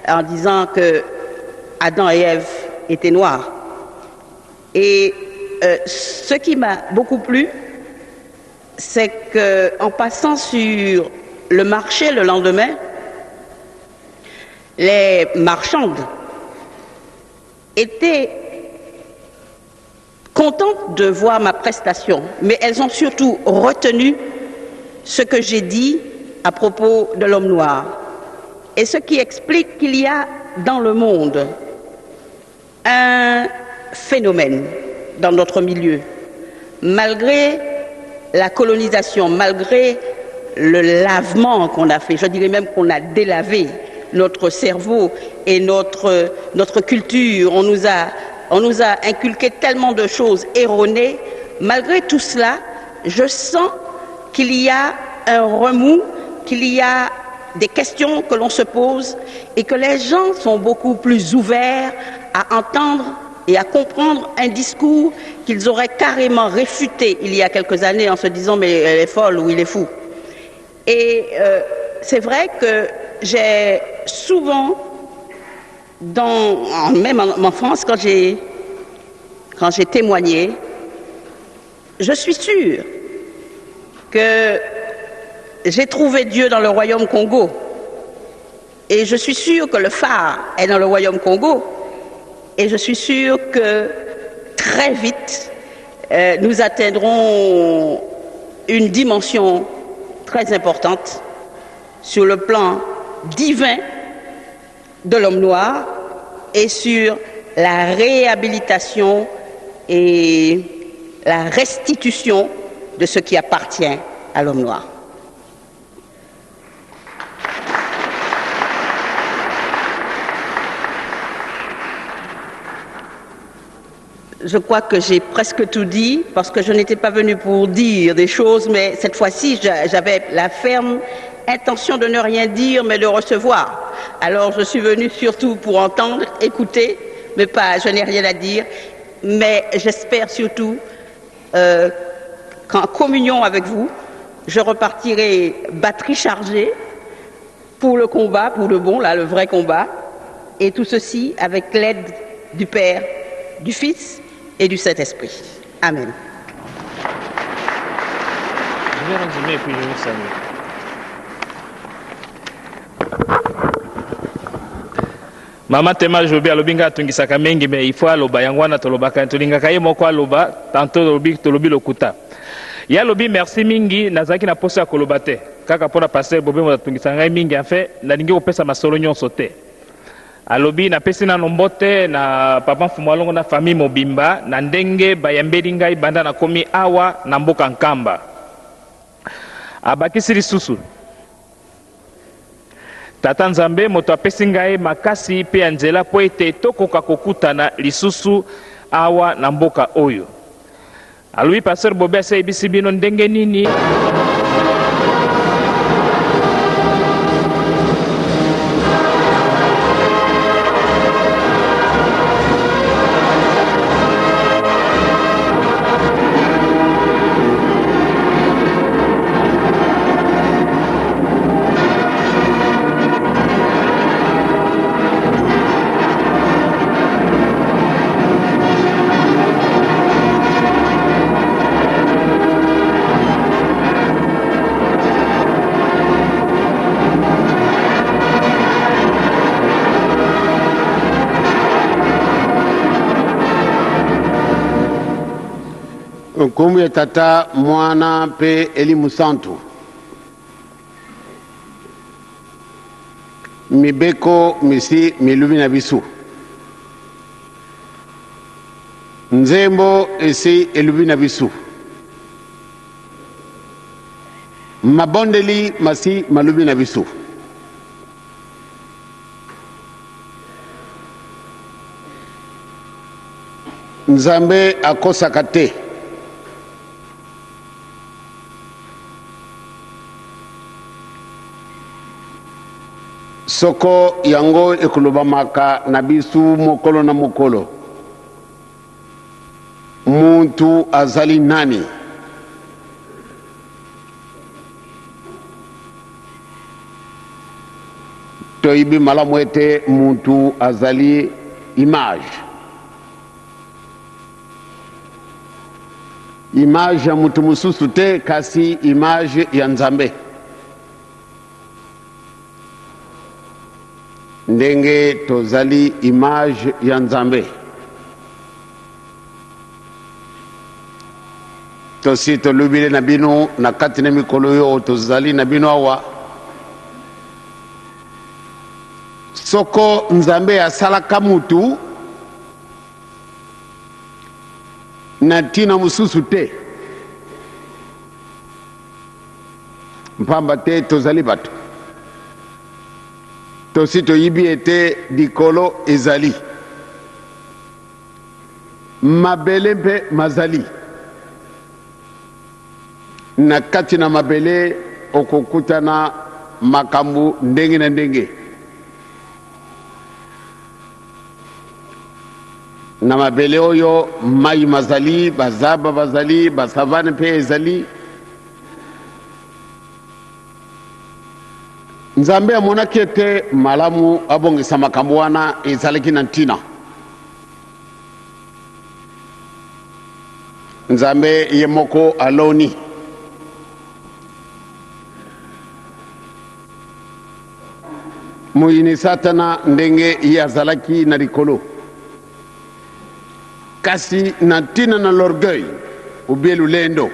en disant que Adam et Ève étaient noirs. Et ce qui m'a beaucoup plu, c'est qu'en passant sur le marché le lendemain, les marchandes étaient contentes de voir ma prestation, mais elles ont surtout retenu ce que j'ai dit à propos de l'homme noir. Et ce qui explique qu'il y a dans le monde un phénomène dans notre milieu, malgré la colonisation, malgré le lavement qu'on a fait, je dirais même qu'on a délavé notre cerveau et notre culture, on nous a inculqué tellement de choses erronées. Malgré tout cela, je sens qu'il y a un remous, qu'il y a des questions que l'on se pose et que les gens sont beaucoup plus ouverts à entendre et à comprendre un discours qu'ils auraient carrément réfuté il y a quelques années en se disant mais elle est folle ou il est fou. Et c'est vrai que j'ai souvent, même en France, quand j'ai témoigné, je suis sûre que j'ai trouvé Dieu dans le royaume Congo. Et je suis sûre que le phare est dans le royaume Congo. Et je suis sûre que très vite, nous atteindrons une dimension très importante sur le plan divin de l'homme noir et sur la réhabilitation et la restitution de ce qui appartient à l'homme noir. Je crois que j'ai presque tout dit, parce que je n'étais pas venue pour dire des choses, mais cette fois-ci, j'avais la ferme intention de ne rien dire, mais de recevoir. Alors je suis venue surtout pour entendre, écouter, mais pas, je n'ai rien à dire. mais j'espère surtout qu'en communion avec vous, je repartirai batterie chargée pour le combat, pour le bon, là, le vrai combat, et tout ceci avec l'aide du Père, du Fils et du Saint-Esprit. Amen. Je vais résumer et puis je vous salue. Mama Tema Jobi alobinga tungisaka mengi mais il faut aloba yango wana tolobaka tolingaka ye moko aloba tantôt tolobi lokuta. Ya lobi merci mingi nazaki na posa koloba te kaka pona pasteur Bobe mo tungisa ngai mingi en fait nalingi kopesa masolo nyonso te. Alobi na pesi na nombote na papa Mfumwalongo na famille mobimba na ndenge bayambeli ngai banda na komi awa na mboka Nkamba. Abakisi lisusu Tata Nzambe moto apesi ngai makasi pe ya nzela po ete tokoka kokutana lisusu awa na mboka oyo. Alobi pasteur Bobe asayebisi bino ndenge nini Nkumu ya tata mwana pe elimu santu mibeko misi milubi na bisu nzembo esi elubi na bisu mabondeli masi malubi na bisu Nzambe akosaka te soko yango ekulubamaka na bisu mokolo na mokolo muntu azali nani toyibi malamu ete muntu azali image ya mutu mususu te kasi image ya Nzambe ndenge tozali image ya Nzambe tosi tolubile na bino na kati na mikolo yo tozali na bino awa soko Nzambe asalaka mutu na tina mususu te mpamba te tozali bato tosi toyibi ete dikolo ezali mabele mpe mazali na kati na mabele okokutana makambo ndenge na ndenge na mabele oyo mai mazali bazaba bazali basavane mpe ezali Nzambe amonaki ete malamu abongisa makambo wana ezalaki na ntina Nzambe ye moko aloni muyini satana ndenge ye azalaki na likolo kasi na ntina na l'orgueil ubie lulendo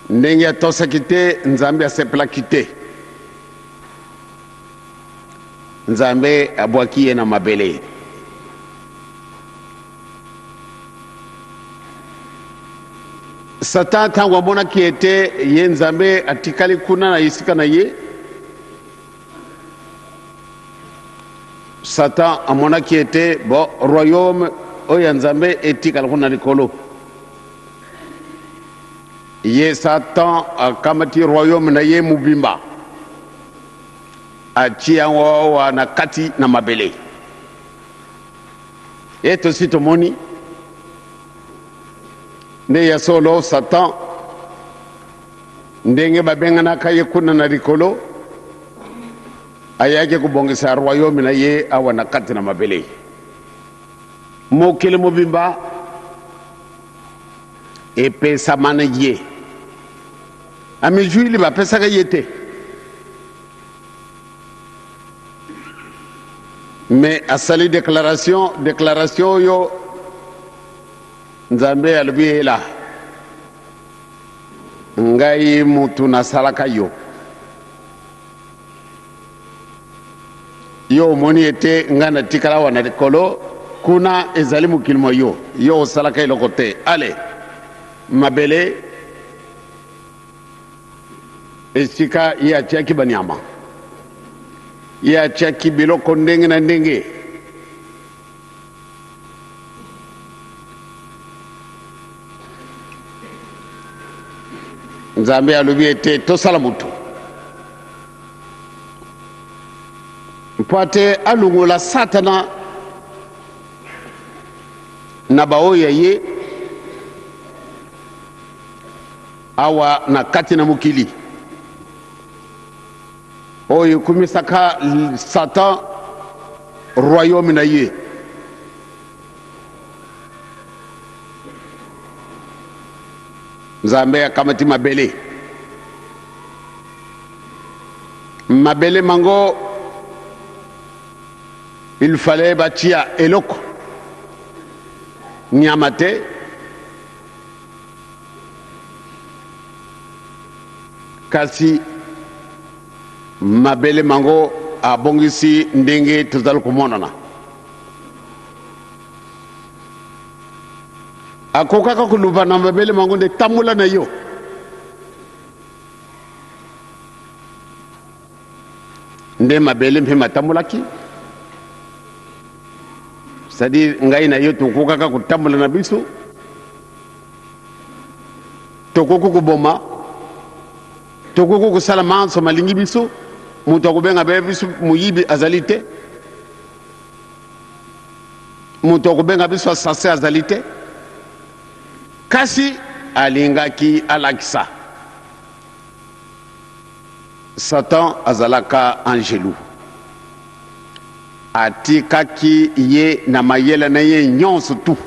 ndenge atosaki te Nzambe asepelaki te Nzambe abwaki ye na mabele Satan ntango amonaki ete ye Nzambe atikali kuna na esika na ye Satan amonaki ete bo royaume oyo ya Nzambe etikala kuna likolo ye Satan akamati royaume na ye mubimba atia wa na kati na mabele e tosi tomoni nde ya solo Satan ndenge babenganaka ye kuna na likolo ayake kubongisa royaume na ye awa na kati na mabele mokili mobimba epesama na ye amijuili bapesaka ye te mais asali déclaration oyo nzambe alobi ela ngai mutu nasalaka yo yo omoni ete ngai natikala wana likolo kuna ezali mokili mwa yo osalaka eloko te ale mabele esika ye atiaki banyama ye atiaki biloko ndenge na ndenge nzambe alobi ete tosala mutu mpo ate alongola satana na baoyo ye awa na kati na mokili oyo ekumisaka Satan royaume na ye nzambe akamati mabele mango il fallait batia eloko nyama te kasi mabele mango abongisi ndenge tozali komonana akokaka koluba na mabele mango nde tamula na yo nde mabele mpe matamulaki c'est-à-dire ngai na yo tokokaka kotambola na biso tokoko koboma tokoko kosala manso malingi biso moto akobenga be biso moyibi azali te moto akobenga biso asase azali te kasi alingaki alakisa Satan azalaka angelu atikaki ye na mayele na ye nyonso tu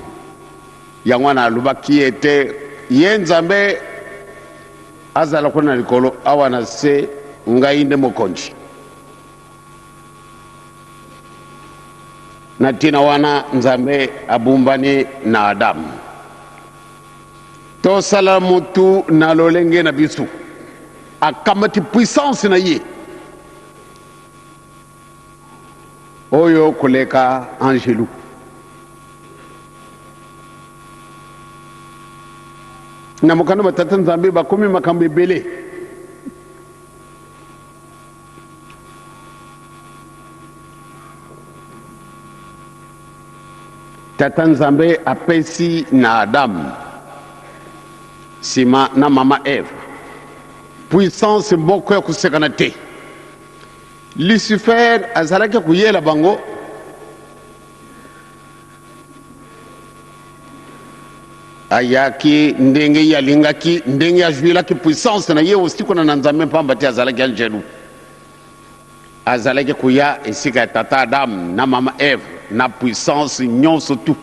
yango wana alobaki ete ye nzambe azala kuna likolo awa na se ngai nde mokonzi na ntina wana nzambe abumbani na Adamu tosala mutu na lolenge na biso akamati puissance na ye oyo koleka angelu na mokano batata nzambe bakomi makambo ebele tata nzambe apesi na Adamu sima na mama Eve puissance moko ya kosekana te Lucifer azalaki kuyela bango ayaki ndenge yalingaki ndenge ajuilaki puissance na ye aussi kuna na nzambe pamba te azalaki angelu azalaki kuya esika ya tata Adamu na mama Eve na puissance nyonso tu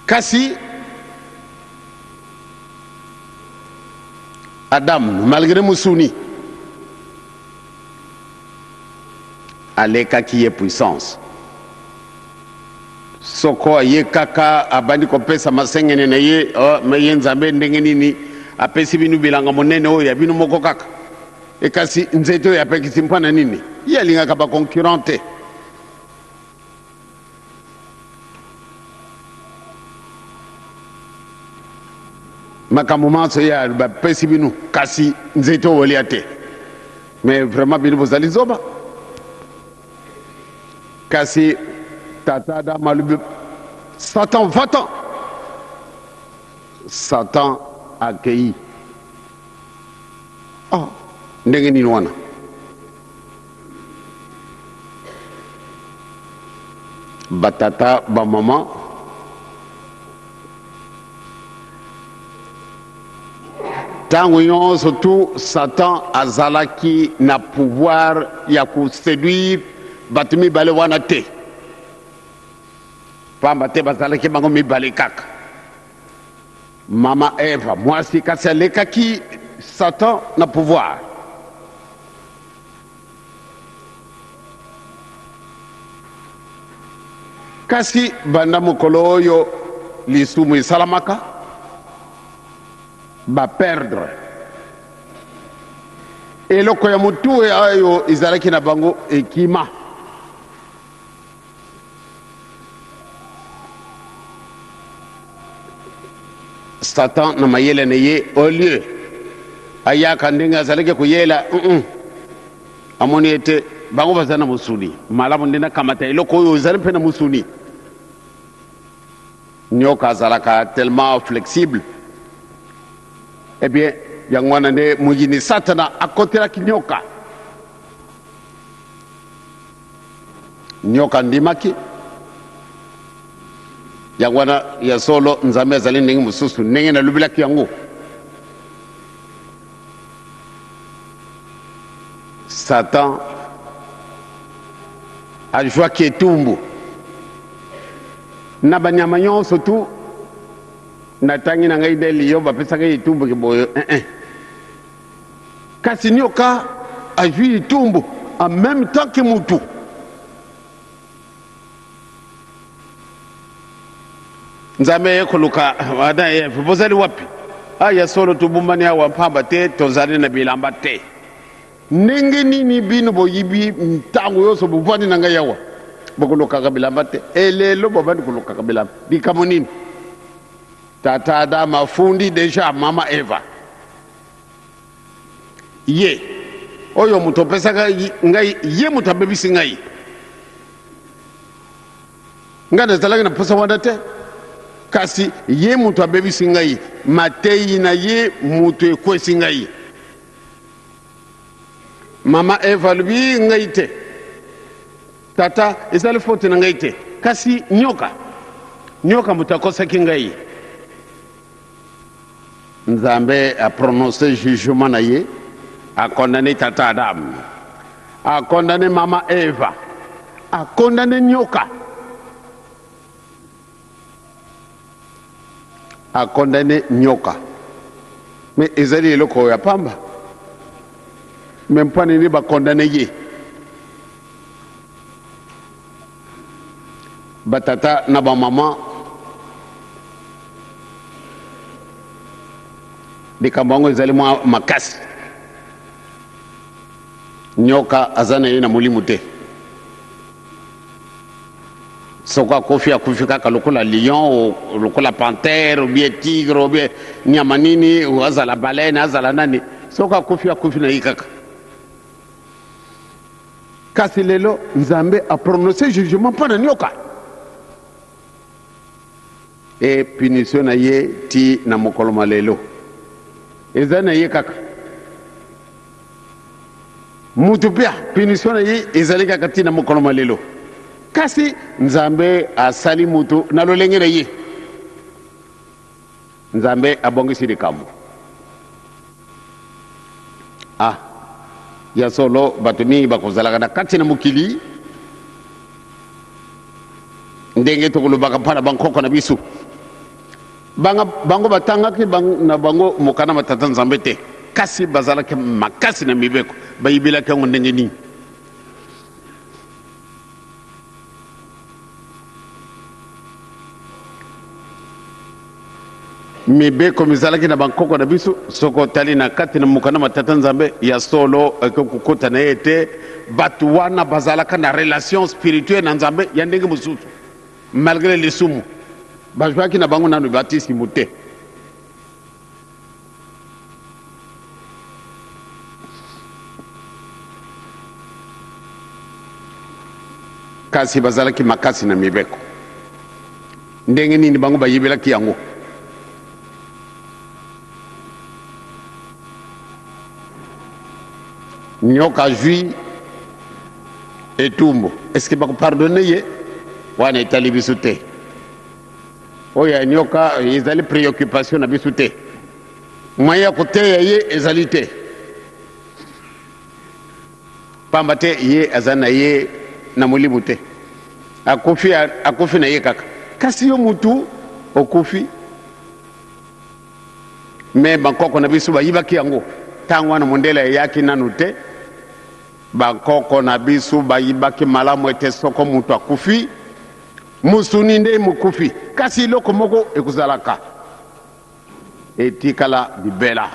kasi Adamu malgré musuni alekaki ye puissance soko ye kaka abandi kopesa masengene na ye me ye nzambe ndenge nini apesi binu bilanga monene oyo ya binu moko kaka ekasi nzete oyo apekisi mpona nini ye alingaka baconcurrent te makambo manso ya bapesi binu kasi nzete oyo olia te mais vraiment binu bozali zoba kasi tata Adamu alobi Satan va-t'en Satan akei ndenge nini wana batata bamama ntango nyonso tu Satan azalaki na pouvoir ya kuséduire bato mibale wana te pamba te bazalaki bango mibale kaka mama Eva mwasi kasi alekaki Satan na pouvoir kasi banda mokolo oyo lisumu esalamaka baperdre eloko ya motu oyo ezalaki na bango ekima Satan na mayele na ye au lieu ayaka ndenge azalaki koyela amoni ete bango baza na mosuni malamu nde nakamata eloko oyo ezali mpe na mosuni nyoka azalaka tellement flexible eh bien yango wana nde muyini Satana akotelaki nyoka ndimaki yango wana ya solo nzambe azali ndenge mosusu ndenge nalobelaki yango Satan azwaki etumbu na banyama nyonso tu natangi na ngai nde liyo bapesaka etumbu kiboyo kasi nyoka azwi etumbu en même temps que mutu nzambe ye koluka wada ye bozali wapi aya solo tubumbani awa mpamba te tozali na bilamba te ndenge nini bino boyibi ntango yonso bovandi na ngai awa bokolokaka bilamba te elelo bobandi kolokaka bilamba likamo nini tata Adam afundi deja mama Eva ye oyo moto opesaka ngai ye moto abebisi ngai nazalaki na posa wana te kasi ye moto abebisi ngai matei na ye moto ekwesi ngai mama Eva alobi ngai te tata ezali faute na ngai te kasi nyoka moto akosaki ngai nzambe a prononcé jugement na ye a condamné tata Adam a condamné mama Eva a condamné nyoka a condamné nyoka mais ezali eloko ya pamba même pas nini ba condamné ye batata na ba mama likambo yango ezali mwa makasi nyoka aza na ye na molimo te soko akufi kaka lokola lion lokola panthère obie tigre obie nyama nini azala baleine azala nani soko akufi na ye kaka kasi lelo nzambe a prononcé jugement mpo na nyoka e punition na ye ti na mokolo malelo eza na ye kaka mutu pia punition na ye ezali kaka ti na mokolo malelo kasi nzambe asali mutu na lolenge na ye nzambe abongisi likambo ya solo bato mingi bakozalaka na kati na mokili ndenge tokolobaka mpa na bankoko na biso bango batangaki na bango mokana matata nzambe te kasi bazalaki makasi na mibeko bayibelaki yango ndenge nini mibeko mizalaki na bankoko na biso soko tali na kati na mokana matata nzambe ya solo kokota na ye te bato wana bazalaka na relation spirituelle na nzambe ya ndenge mosusu malgré lisumu bazwaki na bango nano batisimu te kasi bazalaki makasi na mibeko ndenge nini bango bayibelaki yango nyoka azwi etumbu est-ce que bakopardonne ye wana etali biso te oyo ya nyoka ezali préoccupation na biso te moyen ya koteya ye ezali te pamba te ye aza na ye na molimo te akufi na ye kaka kasi yo mutu okufi me bankoko na biso bayibaki yango ntango wana mondele eyaki nanu te bankoko na biso bayibaki malamu ete soko mutu akufi musuni nde mukufi kasi eloko moko ekozalaka etikala libela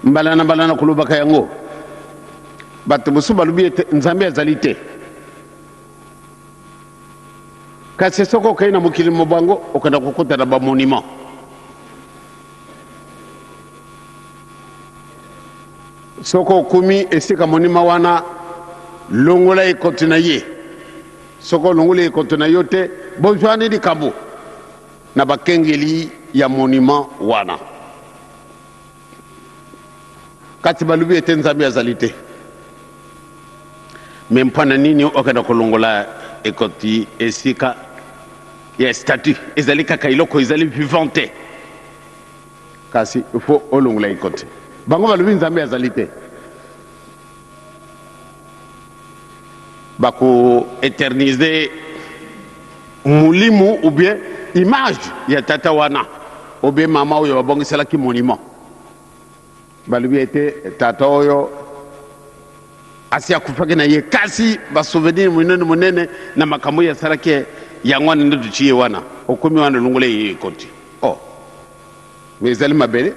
mbalana kolobaka yango bato mosusu balobi ete nzambe azali te kasi soko okei na mokili mobango okenda kokutana bamonima soko okumi esika monima wana longola ekoti na ye soko olongola ekoti na yo te bozwani likambo na bakengeli ya monima wana kati balobi ete nzambe azali te me mpona nini okenda kolongola ekoti esika ya statut ezali kaka iloko ezali vivant te kasi ifo olongola ekoti bango balobi nzambe azali te bako éterniser mulimu ou bien image ya tata wana ou bien mama oyo babongiselaki monument balobi ete tata oyo asi akufaki na ye kasi basouvenir monene na makambo ya salaki yango wana nde tuciye wana okomi wana longole ye ekoti oh mais ezali mabele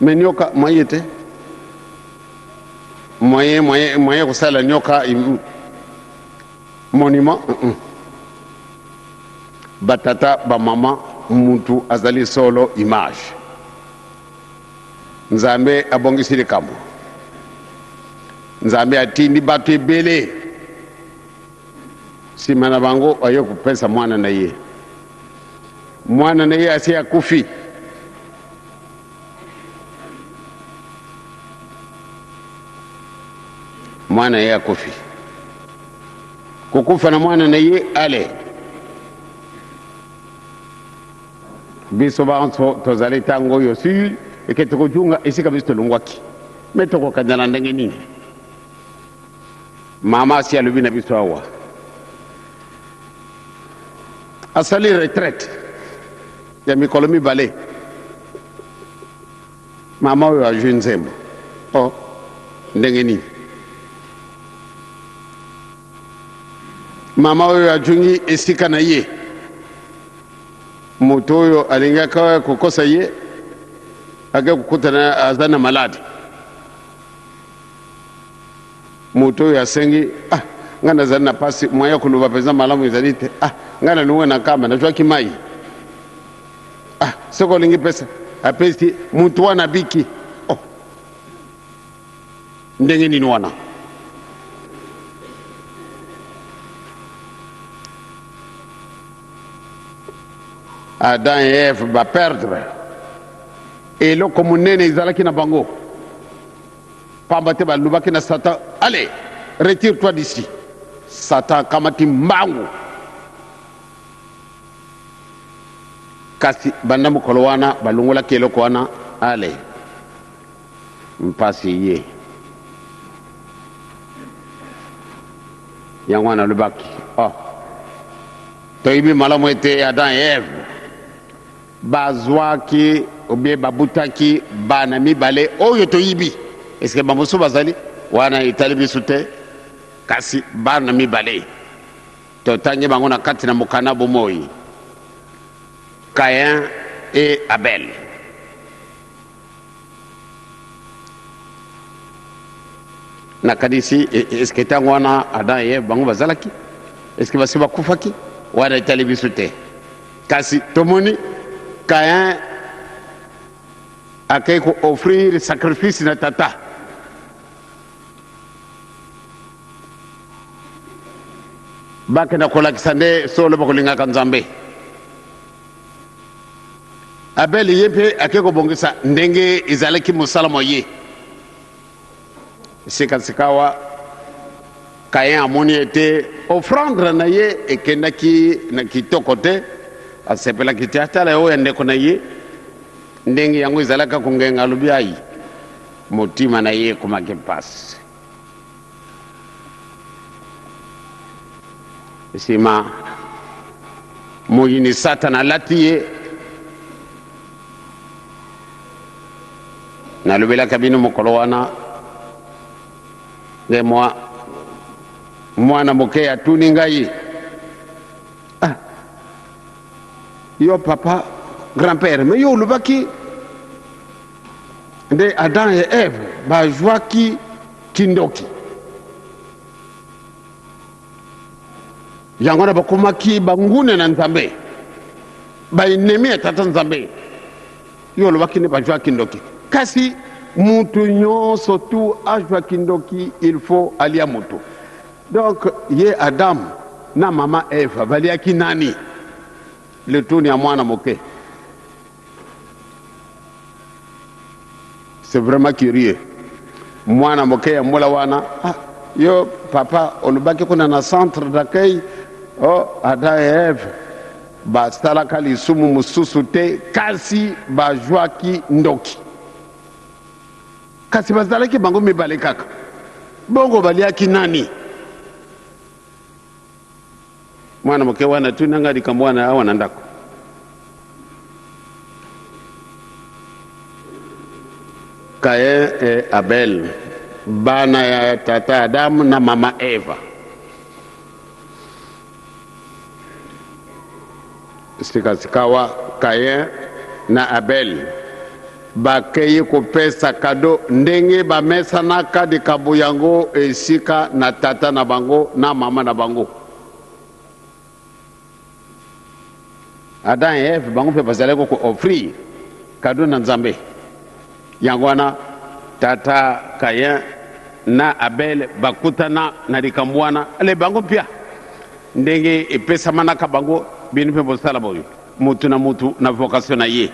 mais nyoka moye te moyen kosala nyoka monument batata bamama mutu azali solo image nzambe abongisi likambo nzambe atindi bato ebele nsima na bango aye kopesa mwana na ye asi akufi mwana ye akufi kokufa na mwana na ye ale biso banso tozali ntango oyo sur eke tokojunga esika biso tolongwaki me tokokanda na ndenge nini mama asi alobi na biso awa asali retraite ya mikolo mibale mama oyo azwi nzembo o ndenge nini mama oyo ajungi esika na ye moto oyo alingaka kokosa ye ake kukutana aza na maladi moto oyo asengi nga nazali na pasi mwaya koloba mpenza malamu ezali te nga nalongwe na kamba nazwaki mai soko olingi pesa apesi motu wana abiki ndenge nini wana Adam et Ève va perdre eloko monene ezalaki na bango pamba te balobaki na Satan allez retire-toi d'ici Satan kamati mbangu kasi banda mokolo wana balongolaki eloko wana allez mpasi ye yango wana alobaki toyebi malamu ete Adam et Ève bazwaki obie babutaki bana mibale oyo toyibi eske bamosusu bazali wana etali biso te kasi bana mibale totangi bango na kati na mokanda bomoi Caïn et Abel nakadisi eske ntango wana Adam et Ève bango bazalaki eske basi bakufaki wana etali biso te kasi tomoni Caïn akei ko offrir sacrifice na tata bakenda kolakisa nde solo bakolingaka nzambe Abel ye mpe akeko bongisa ndenge ezalaki mosala mwa ye sikasikawa Kayen amoni ete offrande na ye ekendaki na kitoko te asepelaki te atala oyo ndeko na ye ndenge yango ezalaka kongenga alobi ayi motima na ye ekomaki mpasi nsima moyini satana alati ye nalobelaka bino mokolo wana nde mwana moke atuni ngai yo papa grand-père me yo olobaki nde Adam et Ève bazwaki kindoki yango na bakomaki bangune na nzambe bainemi ya tata nzambe yo olobaki nde bazwaki kindoki kasi mutu nyonso tu azwa kindoki il faut alia mutu donc ye Adam na mama Eva baliaki nani le tuni ya mwana moke c'est vraiment curieux mwana moke ya mbola wana yo papa olobaki kuna na centre d'accueil Adam et Eve basalaka lisumu mosusu te kasi bazwaki ndoki kasi bazalaki bango mibale kaka bongo baliaki nani mwana moke wana tunanga likambo wana awa na ndako Kayen et Abel bana ya tata Adam na mama Eva sikasikawa Kayen na Abel bakei kopesa kado ndenge bamesanaka likambo yango esika na tata na bango na mama na bango Adam et Eve bango mpe bazalaki ko-offrir kado na nzambe yango wana tata Kayen na Abel bakutana na likambo wana ale bango pia ndenge epesamanaka bango bino mpe bosala boyo mutu na vocation na ye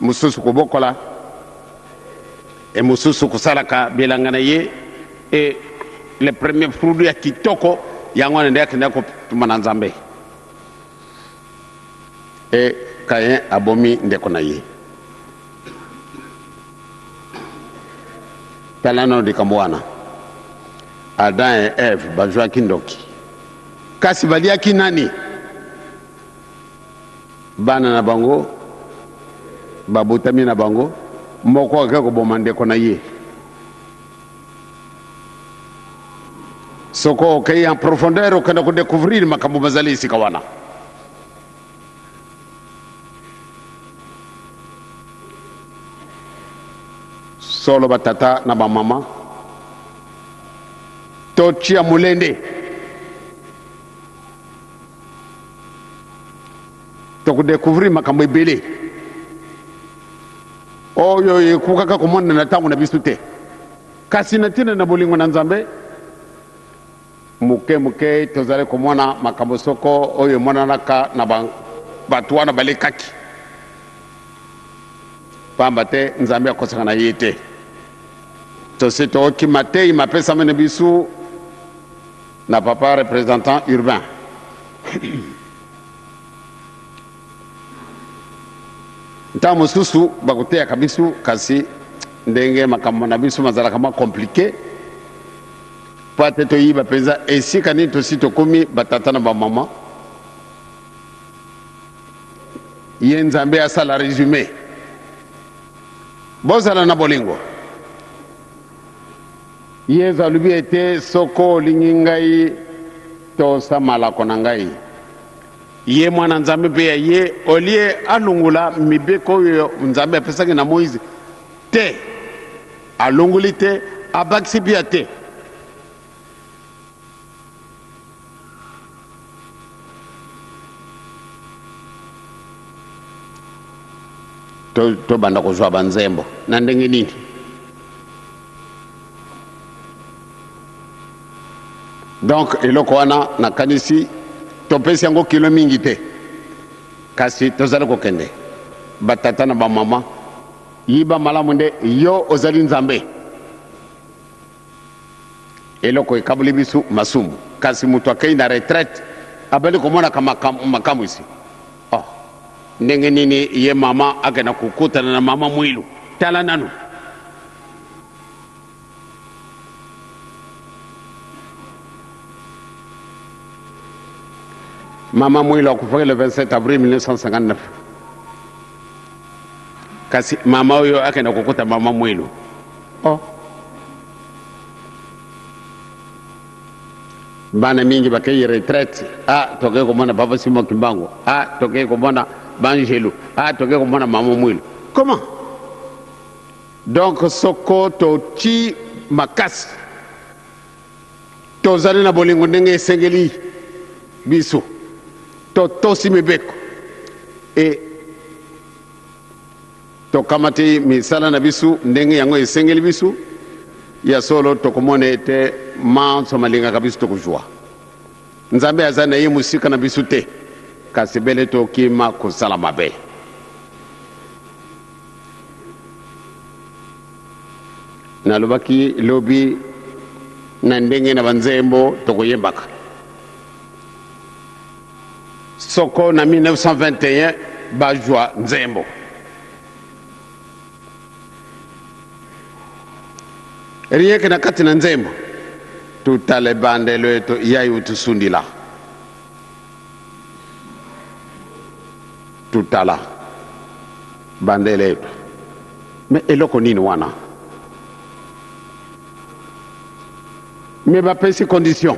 mususu kobokola e mususu kosalaka bilanga na ye e le premier fruit ya kitoko yango wana nde akenda kotuma na nzambe e Kayen abomi ndeko na ye tala no likambo wana Adam et Ève bazwaki ndoki kasi baliaki nani bana na bango babotami na bango moko akaki koboma ndeko na ye soko okei en profondeur okenda kodécouvrir makambo bazali esika wana solo batata na bamama totia mulende tokodécouvrir makambo ebele oyo ekukaka komona na ntango na biso te kasi na ntina na bolingo na nzambe moke tozali komona makambo soko oyo emonanaka na bato wana balekaki pamba te nzambe akosaka na ye te tosi tookima te imapesama na biso na papa représentant urbain ntango mosusu bakoteyaka biso kasi ndenge makambo na biso mazalaka ma komplike po ate toyiba mpenza esika nini tosi tokomi batata na bamama ye nzambe asala resume bozala na bolingo yesu alobi ete soko olingi ngai tosa malako na ngai ye mwana nzambe mpe ya ye olie alungula mibeko oyo nzambe apesaki na moïse te alunguli te abakisi pia te tobanda kozwa banzembo na ndenge nini donc eloko wana nakanisi topesi yango kilo mingi te kasi tozali kokende batata na bamama yiba malamu nde yo ozali nzambe eloko ekabuli biso masumu kasi moto akei na retraite abali komonaka makamu isi ndenge nini ye mama akenda kukutana na mama mwilu tala nanu mama mwilu akufaki le 27 avril 1959 kasi mama oyo akenda kukuta mama mwilu bana mingi bakei retraite toke komona papa Simon Kimbangu toke komona Banjelu toke komona mama mwilu comment donc soko toti makasi tozali na bolingo ndenge esengeli biso totosi mibeko tokamati misala na biso ndenge yango esengeli biso ya solo tokomona ete manso malingaka biso tokuzwa nzambe aza na ye musika na biso te kasi bele tokima kosala mabe nalobaki lobi na ndenge na banzembo tokoyembaka soko na 1921 bajwa nzembo rien que na kati na nzembo tutale bandelo eto yayi utusundila tutala bandelo eto me eloko nini wana me bapesi condition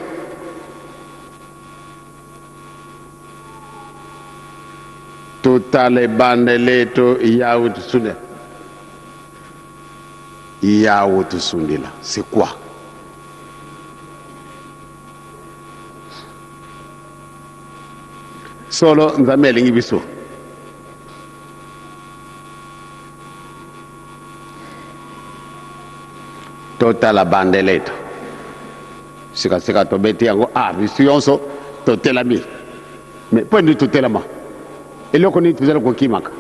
tutale bandelo eto yayi utusundila yawo tusundila c'est quoi solo nzambe elingi biso totala bande leto sikasika tobeti yango biso yonso totelami mais po ndi totelama eloko nini tozali kokimaka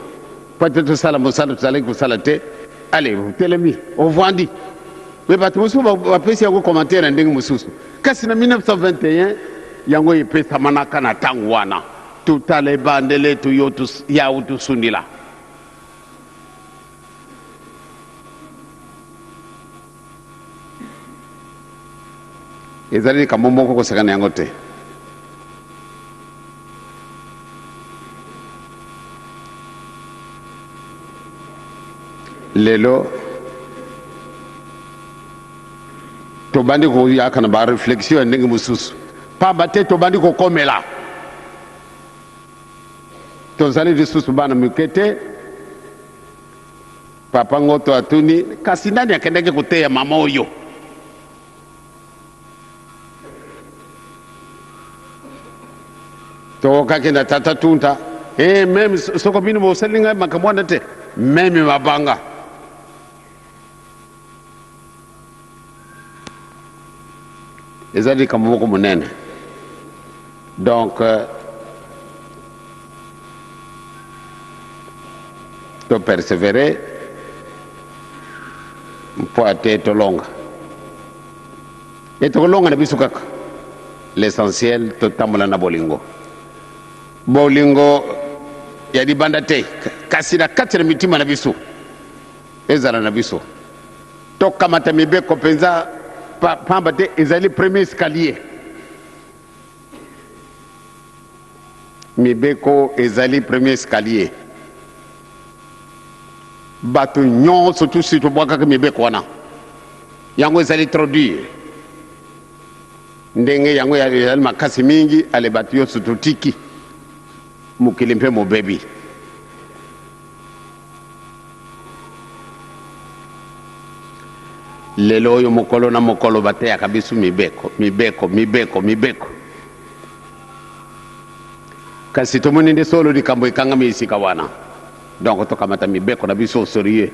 po te tosala mosala tozali kosala te allez telemi ovandi me bato mosusu bapesi yango commentaire ndenge mosusu kasi na 1921 yango epesamanaka na ntango wana tutala ebande letu yawu tusundila ezali likambo moko kosekana yango te lelo tobandi koyaka na bareflexion ya ndenge mosusu pamba te tobandi kokomela tozali lisusu bana mike te papa ngoto atuni kasi nani akendaki koteya mama oyo tokokaki na tata tunta meme soko bino bosali ngai makambo wana te meme mabanga ezali likambo moko monene donc to persévérer mpo ate tolonga tokolonga na biso kaka l'essentiel totambola na bolingo bolingo ya libanda te kasi na kati na mitima na biso ezala na biso tokamata mibeko mpenza pamba te ezali premier escalier mibeko ezali premier escalier bato nyonso tusi tobwakaka mibeko wana yango ezali trop dur ndenge yango ezali makasi mingi ale bato nyonso totiki mokili mpe mobebi lelo oyo mokolo na mokolo bateyaka biso mibeko kasi tomoni nde solo likambo ekangami esika wana donc tokamata mibeko na biso sérieux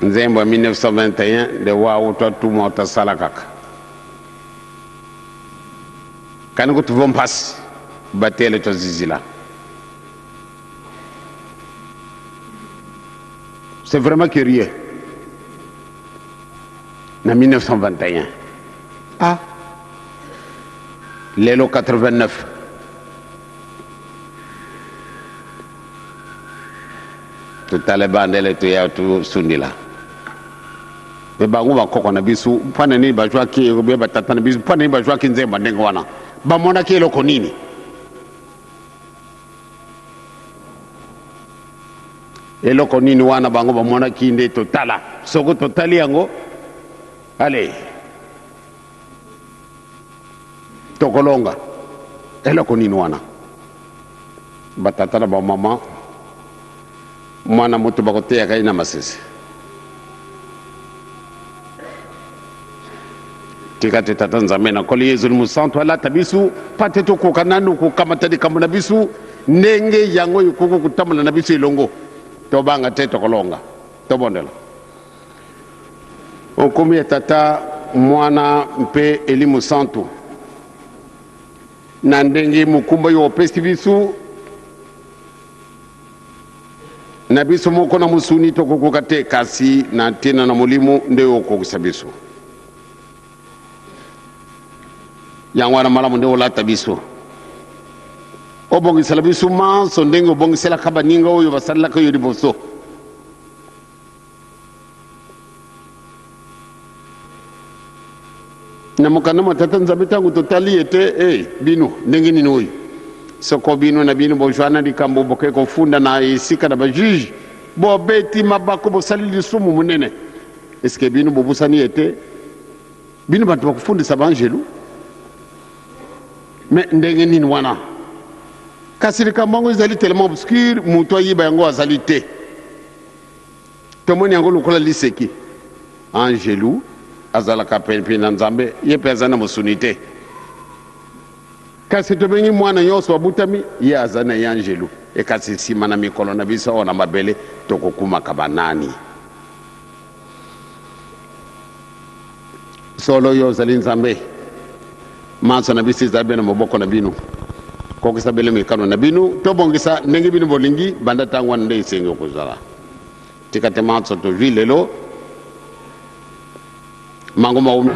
nzembo ya 1921 nde wawu twatumwa otasala kaka Quand nous trouvons passe, bâtir le zizi là. C'est vraiment curieux. En 1921. Ah. L'élo 89. Tout à l'heure, tout y a tout sundila. Mais bango va koko na bisu, pana ni bajwa ki be batata na bisu, pana ni bajwa ki nzemba ndengo wana. Ba mona ki eloko nini? Eloko nini wana bango ba mona ki nde totala. Soko totali yango. Allez. Tokolonga. Eloko nini wana? Batata na ba mama. Mwana mutu bakote ya kaina masese. Tika tata nzambe na koli yezu musantu ala tabisu pateto ko kananu ko kamatadi kamuna bisu nenge yango yukuku kutamana na bisu ilongo to banga teto kolonga to bondela okumi tata mwana mpe elimu santu na ndenge mukumba yo pesi bisu na bisu moko na musuni to kokukate kasi na tena na mulimu ndeyo kokusabisu yangwana malamu nde wala tabiso obongisela biso manso ndenge obongisela kabaninga oyo basalaka yo liboso na mokana matata nzambe tangu totali ete bino ndenge nini oyo soko bino na bino bojwana likambo boke kofunda na esika na bajuge bobeti mabako bosali lisumu munene eske bino bobusani ete bino bantu bakufundisa banjelu mais ndenge nini wana kasi likambo ezali tellement obscur mutu ayiba yango azali te tomoni yango lokola liseki angelu azalaka pene na nzambe ye mpe aza na mosuni te kasi tobengi mwana nyonso abutami ye aza na ye angelu ekasi nsima na mikolo na biso awa na mabele tokokumaka banani solo oyo ozali nzambe manso na biso ezali be na maboko na bino kokisa bele mikano na bino tobongisa ndenge bino bolingi banda ntango wana nde esengi okozala tika te manso tozwi lelo mango maumi